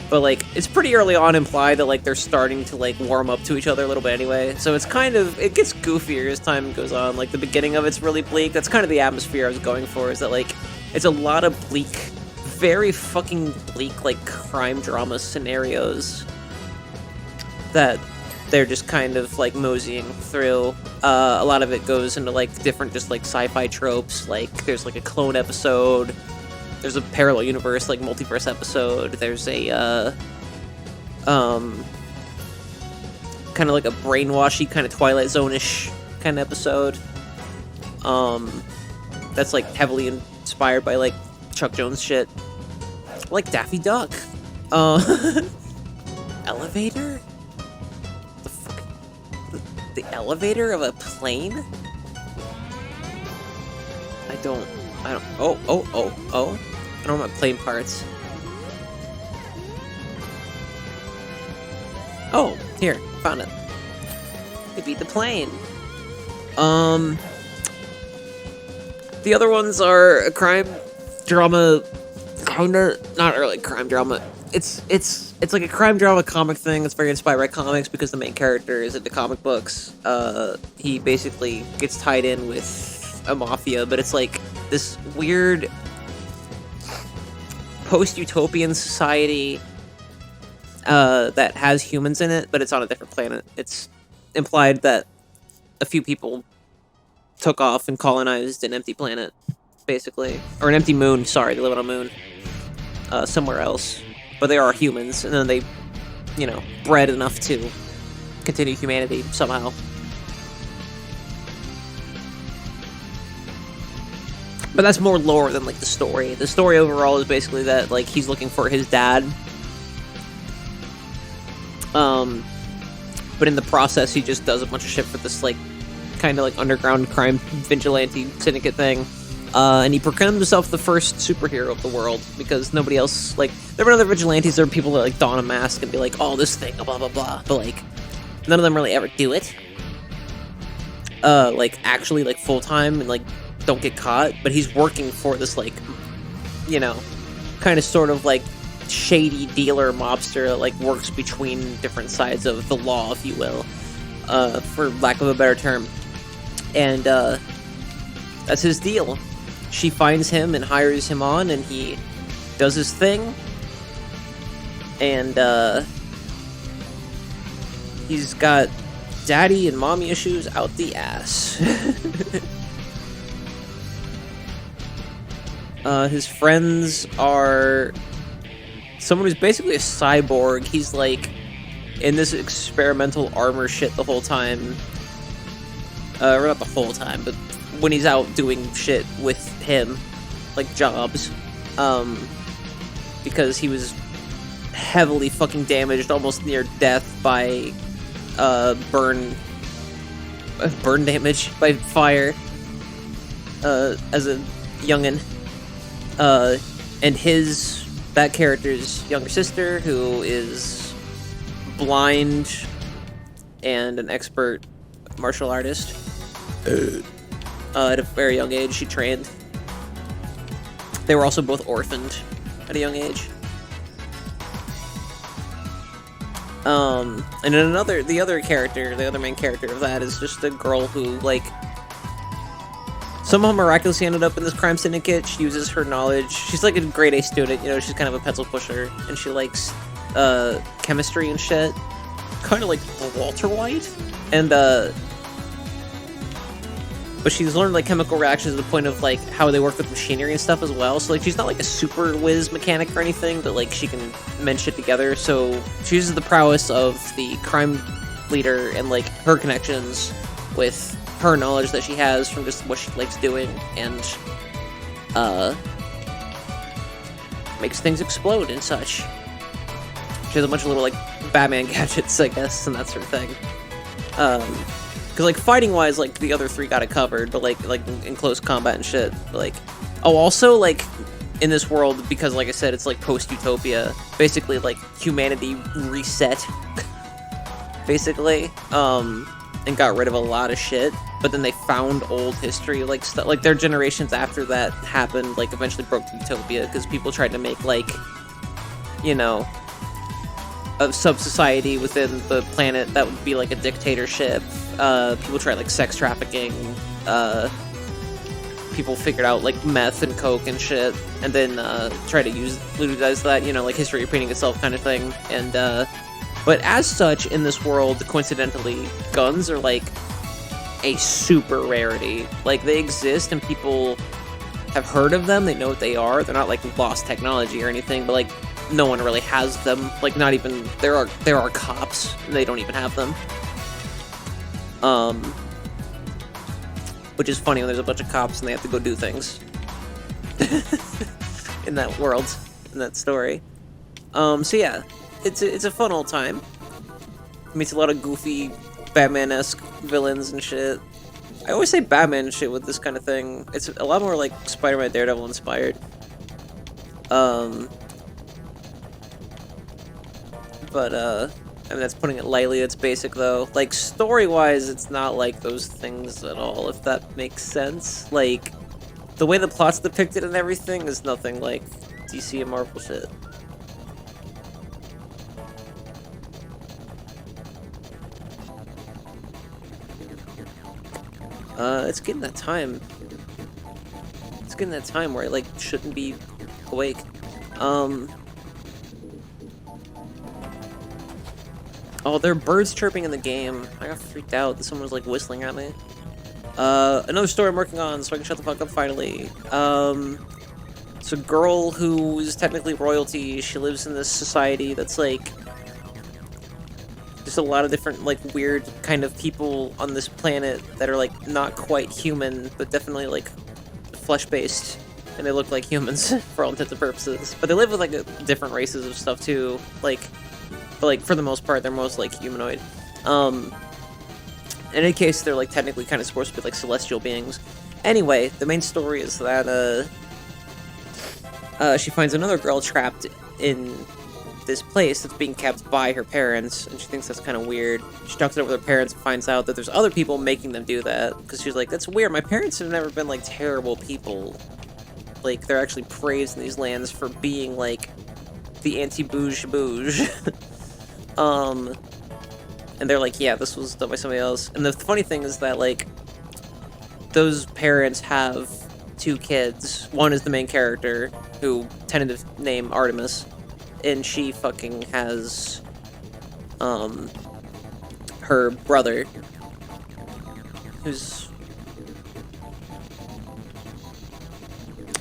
But, like, it's pretty early on implied that, like, they're starting to, like, warm up to each other a little bit anyway. So it's kind of, it gets goofier as time goes on. Like, the beginning of it's really bleak. That's kind of the atmosphere I was going for, is that, like, it's a lot of bleak, very fucking bleak, like, crime drama scenarios that they're just kind of, like, moseying through. A lot of it goes into, like, different just, like, sci-fi tropes. Like, there's, like, a clone episode. There's a parallel universe, like, multiverse episode. There's a, kind of like a brainwashy, kind of Twilight Zone-ish kind of episode. That's, like, heavily inspired by, like, Chuck Jones shit. Like Daffy Duck. Elevator? The elevator of a plane? I don't, oh. I don't know my plane parts. Oh, here, found it. We beat the plane. The other ones are a crime drama, kinda, not really crime drama. It's like a crime drama comic thing. It's very inspired by comics because the main character is into comic books. He basically gets tied in with a mafia, but it's like this weird post-utopian society that has humans in it, but it's on a different planet. It's implied that a few people took off and colonized an empty planet, basically. Or an empty moon, sorry, they live on a moon. Somewhere else. But they are humans, and then they, you know, bred enough to continue humanity somehow. But that's more lore than, like, the story. The story overall is basically that, like, he's looking for his dad. But in the process, he just does a bunch of shit for this, like, kind of, like, underground crime vigilante syndicate thing. And he proclaimed himself the first superhero of the world, because nobody else, like, there were other vigilantes, there were people that, like, don a mask and be like, oh, this thing, blah, blah, blah, but, like, none of them really ever do it. Like, actually, like, full-time, and, like, don't get caught, but he's working for this, like, you know, kind of sort of, like, shady dealer mobster that, like, works between different sides of the law, if you will, for lack of a better term. And, that's his deal. She finds him and hires him on, and he does his thing. And, he's got daddy and mommy issues out the ass. His friends are someone who's basically a cyborg. He's, like, in this experimental armor shit the whole time. Or not the whole time, but when he's out doing shit with him, like jobs, because he was heavily fucking damaged, almost near death by burn damage by fire as a youngin'. And that character's younger sister, who is blind and an expert martial artist. At a very young age, she trained. They were also both orphaned at a young age. And then the other main character of that is just a girl who, like, somehow miraculously ended up in this crime syndicate. She uses her knowledge. She's like a grade A student, you know, she's kind of a pencil pusher, and she likes, chemistry and shit. Kind of like Walter White. And, but she's learned, like, chemical reactions to the point of, like, how they work with machinery and stuff as well. So, like, she's not, like, a super whiz mechanic or anything, but, like, she can mend shit together. So she uses the prowess of the crime leader and, like, her connections with her knowledge that she has from just what she likes doing, and, makes things explode and such. She has a bunch of little, like, Batman gadgets, I guess, and that sort of thing. Because, like, fighting-wise, like, the other three got it covered, but, like in close combat and shit, like... Oh, also, like, in this world, because, like I said, it's, like, post-utopia, basically, like, humanity reset, basically, and got rid of a lot of shit, but then they found old history, like, stuff, like, their generations after that happened, like, eventually broke the utopia, because people tried to make, like, you know... a sub-society within the planet that would be like a dictatorship. People tried like sex trafficking. People figured out like meth and coke and shit, and then try to utilize that, you know, like history repeating itself kind of thing. And but as such, in this world, coincidentally, guns are like a super rarity. Like they exist, and people have heard of them. They know what they are. They're not like lost technology or anything, but like. No one really has them. Like, not even... There are cops, and they don't even have them. Which is funny when there's a bunch of cops and they have to go do things. In that world. In that story. So yeah. It's a fun old time. Meets a lot of goofy, Batman-esque villains and shit. I always say Batman and shit with this kind of thing. It's a lot more, like, Spider-Man Daredevil inspired. But, I mean, that's putting it lightly, it's basic, though. Like, story-wise, it's not like those things at all, if that makes sense. Like, the way the plot's depicted and everything is nothing like DC and Marvel shit. It's getting that time. It's getting that time where I, like, shouldn't be awake. Oh, there are birds chirping in the game. I got freaked out that someone was, like, whistling at me. Another story I'm working on, so I can shut the fuck up finally. It's a girl who's technically royalty. She lives in this society that's, like... Just a lot of different, like, weird kind of people on this planet that are, like, not quite human, but definitely, like, flesh-based. And they look like humans, for all intents and purposes. But they live with, like, different races of stuff, too. Like... But, like, for the most part, they're most, like, humanoid. In any case, they're, like, technically kind of supposed to be, like, celestial beings. Anyway, the main story is that, she finds another girl trapped in this place that's being kept by her parents, and she thinks that's kind of weird. She talks it over with her parents and finds out that there's other people making them do that, because she's like, that's weird, my parents have never been, like, terrible people. Like, they're actually praised in these lands for being, like, the anti-bouge-bouge. And they're like, yeah, this was done by somebody else. And the funny thing is that, like, those parents have two kids. One is the main character, who tentative name Artemis, and she fucking has, her brother, who's...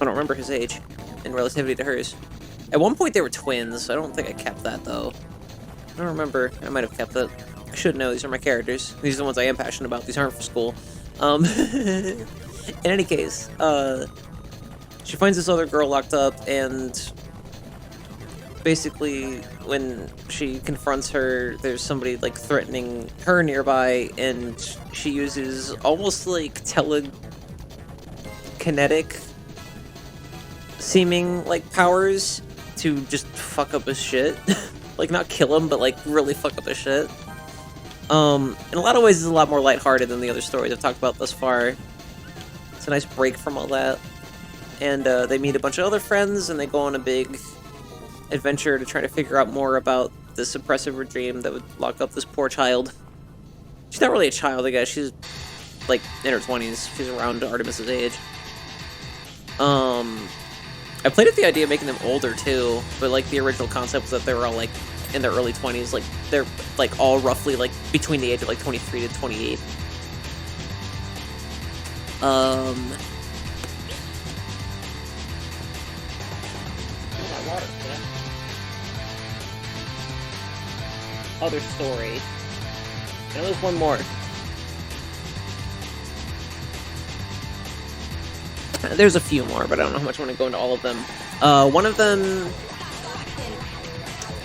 I don't remember his age in relativity to hers. At one point they were twins. I don't think I kept that, though. I don't remember. I might have kept that. I should know. These are my characters. These are the ones I am passionate about. These aren't for school. In any case, she finds this other girl locked up, and basically, when she confronts her, there's somebody, like, threatening her nearby, and she uses almost, like, telekinetic seeming, like, powers to just fuck up his shit. Like, not kill him, but, like, really fuck up his shit. In a lot of ways, it's a lot more lighthearted than the other stories I've talked about thus far. It's a nice break from all that. And, they meet a bunch of other friends, and they go on a big adventure to try to figure out more about this oppressive regime that would lock up this poor child. She's not really a child, I guess. She's, like, in her 20s. She's around Artemis's age. I played with the idea of making them older, too. But, like, the original concept was that they were all, like, in their early 20s. Like, they're, like, all roughly, like, between the age of, like, 23 to 28. Other story. And there's one more. There's a few more, but I don't know how much I want to go into all of them. One of them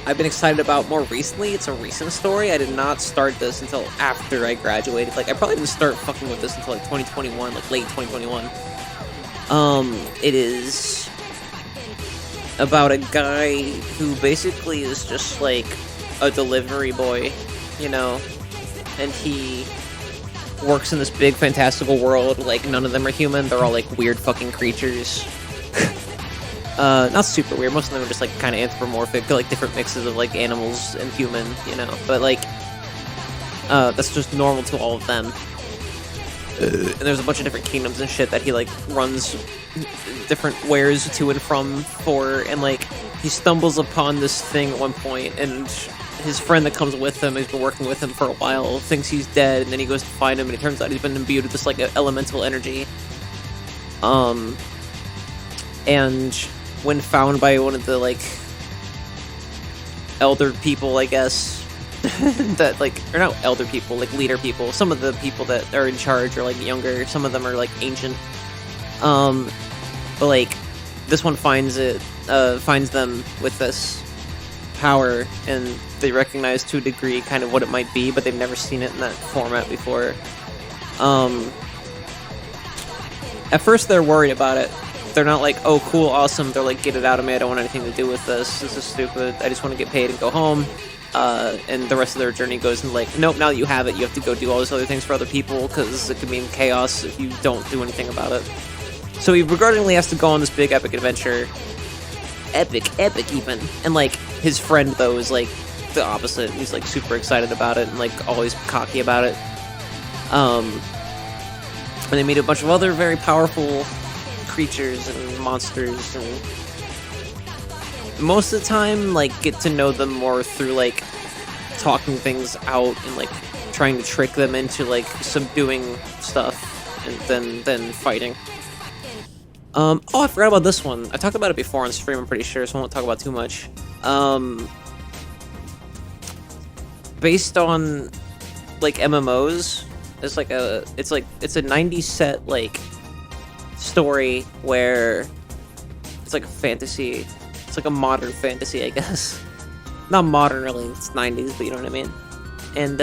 I've been excited about more recently. It's a recent story. I did not start this until after I graduated. Like, I probably didn't start fucking with this until, like, 2021, like, late 2021. It is about a guy who basically is just, like, a delivery boy, you know? And he works in this big fantastical world. Like, none of them are human. They're all, like, weird fucking creatures. Not super weird. Most of them are just, like, kind of anthropomorphic, like, different mixes of, like, animals and human, you know? But, like, that's just normal to all of them. And there's a bunch of different kingdoms and shit that he, like, runs different wares to and from for, and, like, he stumbles upon this thing at one point, and his friend that comes with him, who's been working with him for a while, thinks he's dead, and then he goes to find him, and it turns out he's been imbued with this, like, elemental energy. And when found by one of the, like, elder people, I guess, that, like, or not elder people, like, leader people, some of the people that are in charge are, like, younger, some of them are, like, ancient. But, like, this one finds them with this power, and they recognize to a degree kind of what it might be, but they've never seen it in that format before. At first they're worried about it. They're not like, oh, cool, awesome. They're like, get it out of me. I don't want anything to do with this. This is stupid. I just want to get paid and go home. And the rest of their journey goes into like, nope, now that you have it, you have to go do all these other things for other people, because it could mean chaos if you don't do anything about it. So he begrudgingly has to go on this big epic adventure. Epic even. And like, his friend, though, is like the opposite. He's like super excited about it and like always cocky about it. And they meet a bunch of other very powerful creatures and monsters, and most of the time, like, get to know them more through like talking things out and like trying to trick them into like subduing stuff, and then fighting. Oh, I forgot about this one. I talked about it before on stream, I'm pretty sure, so I won't talk about too much. Based on like MMOs, it's a 90s set like story where it's like a fantasy. It's like a modern fantasy, I guess. Not modern really, it's 90s, but you know what I mean. And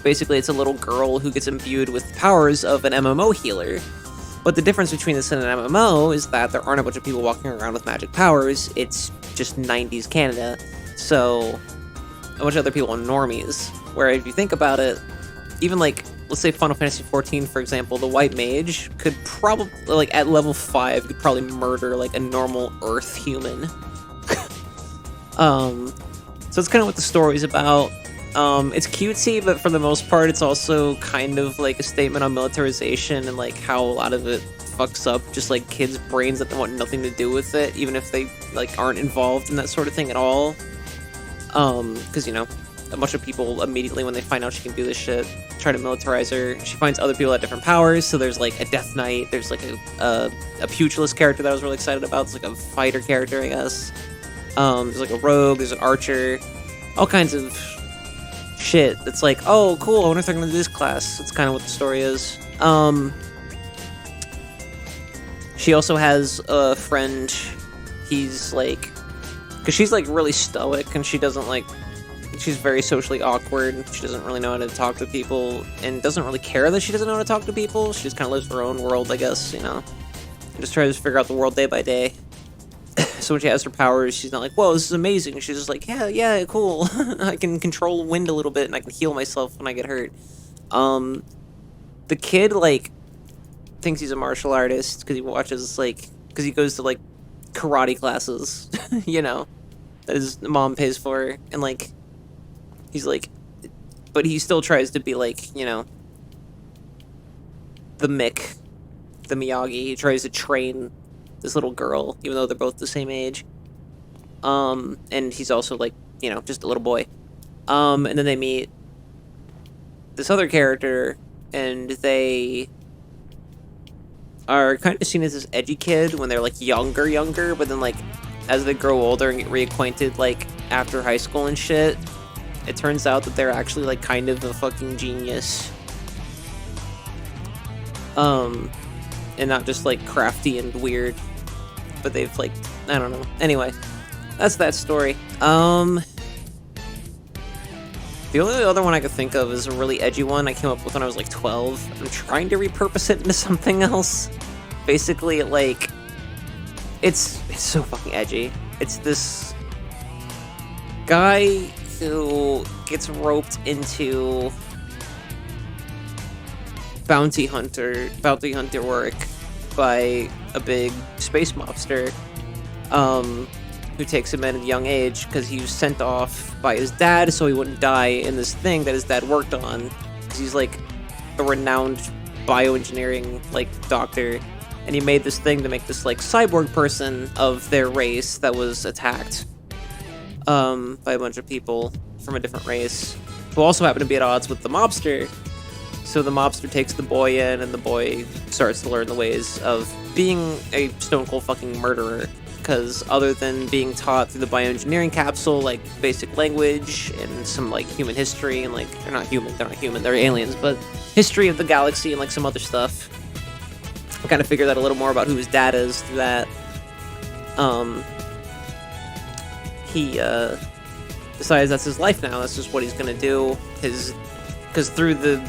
basically it's a little girl who gets imbued with powers of an MMO healer. But the difference between this and an MMO is that there aren't a bunch of people walking around with magic powers. It's just 90s Canada. So a bunch of other people are normies. Where if you think about it, even like, let's say Final Fantasy XIV, for example, the white mage could probably, like, at level 5, could probably murder, like, a normal Earth human. So that's kind of what the story's about. It's cutesy, but for the most part, it's also kind of, like, a statement on militarization and, like, how a lot of it fucks up just, like, kids' brains that want nothing to do with it, even if they, like, aren't involved in that sort of thing at all. Because, you know, a bunch of people immediately when they find out she can do this shit try to militarize her. She finds other people at different powers, so there's like a Death Knight, there's like a pugilist character that I was really excited about, it's like a fighter character, I guess. There's like a rogue, there's an archer, all kinds of shit that's like, oh cool, I wonder if they're gonna do this class. That's kind of what the story is. She also has a friend, he's like, because she's like really stoic and she doesn't like, she's very socially awkward. She doesn't really know how to talk to people, and doesn't really care that she doesn't know how to talk to people. She just kind of lives her own world, I guess, you know? And just tries to figure out the world day by day. So when she has her powers, she's not like, whoa, this is amazing. She's just like, yeah, cool. I can control wind a little bit, and I can heal myself when I get hurt. The kid, like, thinks he's a martial artist, because he watches, like, because he goes to, like, karate classes, you know? that his mom pays for, and like he's like, but he still tries to be like, you know, the Miyagi. He tries to train this little girl, even though they're both the same age. And he's also like, you know, just a little boy. And then they meet this other character, and they are kind of seen as this edgy kid when they're like younger, but then like as they grow older and get reacquainted like after high school and shit, it turns out that they're actually like kind of a fucking genius. And not just like crafty and weird, but they've like, I don't know. Anyway, that's that story. The only other one I could think of is a really edgy one I came up with when I was like 12. I'm trying to repurpose it into something else. Basically, like, it's so fucking edgy. It's this guy who gets roped into bounty hunter work by a big space mobster, who takes him at a young age because he was sent off by his dad so he wouldn't die in this thing that his dad worked on. He's like a renowned bioengineering like doctor, and he made this thing to make this like cyborg person of their race that was attacked by a bunch of people from a different race who also happen to be at odds with the mobster. So the mobster takes the boy in, and the boy starts to learn the ways of being a stone cold fucking murderer. Because other than being taught through the bioengineering capsule, like basic language and some like human history, and like they're not human, they're aliens, but history of the galaxy and like some other stuff. I kind of figured out a little more about who his dad is through that. He decides that's his life now. That's just what he's gonna do. Because through the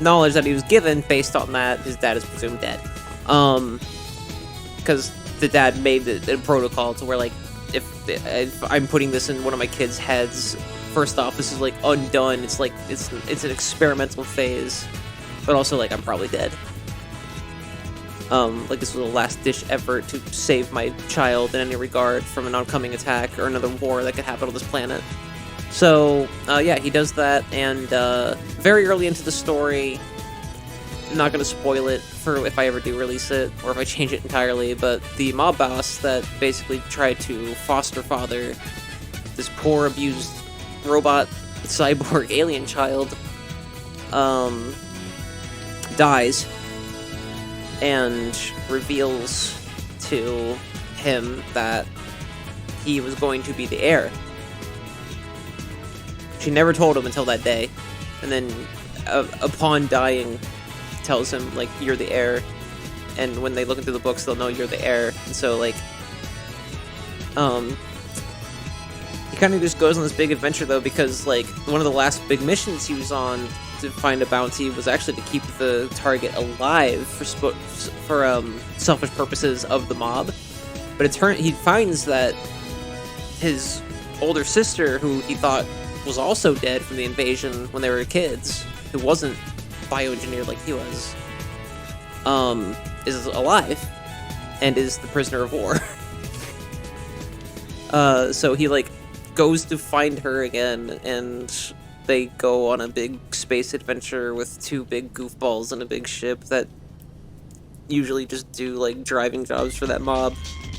knowledge that he was given, based on that, his dad is presumed dead. Because the dad made a protocol to where, like, if I'm putting this in one of my kids' heads, first off, this is like undone. It's like it's an experimental phase, but also like I'm probably dead. Like this was a last ditch effort to save my child in any regard from an oncoming attack or another war that could happen on this planet. So yeah, he does that, and very early into the story, I'm not going to spoil it for if I ever do release it, or if I change it entirely, but the mob boss that basically tried to foster father this poor, abused robot, cyborg, alien child, dies, and reveals to him that he was going to be the heir. She never told him until that day, and then upon dying, tells him, like, you're the heir, and when they look into the books, they'll know you're the heir. And so, like, he kind of just goes on this big adventure, though, because, like, one of the last big missions he was on to find a bounty was actually to keep the target alive for selfish purposes of the mob. But he finds that his older sister, who he thought was also dead from the invasion when they were kids, who wasn't bioengineered like he was, is alive and is the prisoner of war. So he like goes to find her again, and they go on a big space adventure with two big goofballs in a big ship that usually just do like driving jobs for that mob,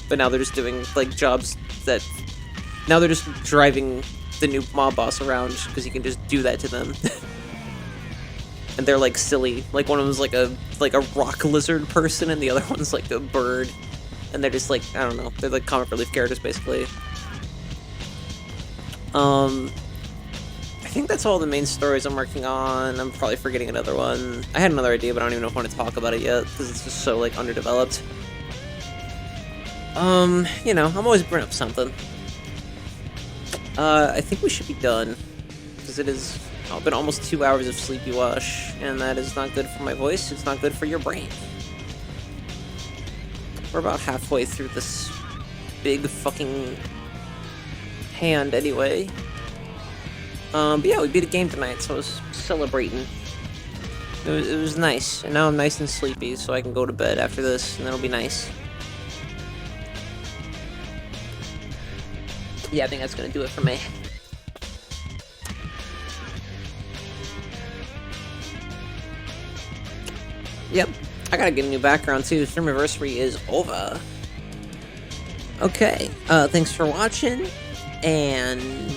but now they're just doing like jobs that now they're just driving the new mob boss around because he can just do that to them. And they're like silly. Like one of them's like a rock lizard person, and the other one's like a bird. And they're just like, I don't know, they're like comic relief characters basically. I think that's all the main stories I'm working on. I'm probably forgetting another one. I had another idea, but I don't even know if I want to talk about it yet because it's just so like underdeveloped. You know, I'm always bringing up something. I think we should be done because it is been almost 2 hours of Sleepywash, and that is not good for my voice. It's not good for your brain. We're about halfway through this big fucking hand anyway. But yeah, we beat a game tonight, so I was celebrating. It was nice, and now I'm nice and sleepy, so I can go to bed after this, and that'll be nice. yeah, I think that's gonna do it for me. Yep, I gotta get a new background too. Streamiversary is over. Okay, thanks for watching, and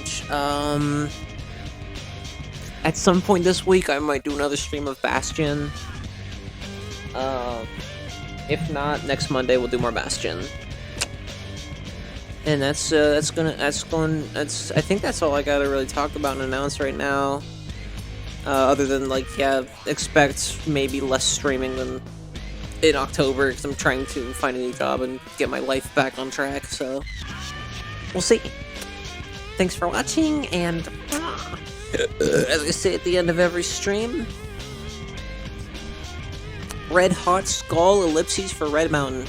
at some point this week I might do another stream of Bastion. If not, next Monday we'll do more Bastion. And I think that's all I gotta really talk about and announce right now. Other than, like, yeah, expect maybe less streaming than in October, because I'm trying to find a new job and get my life back on track, so we'll see. Thanks for watching, and as I say at the end of every stream, Red Hot Skull Ellipses for Red Mountain.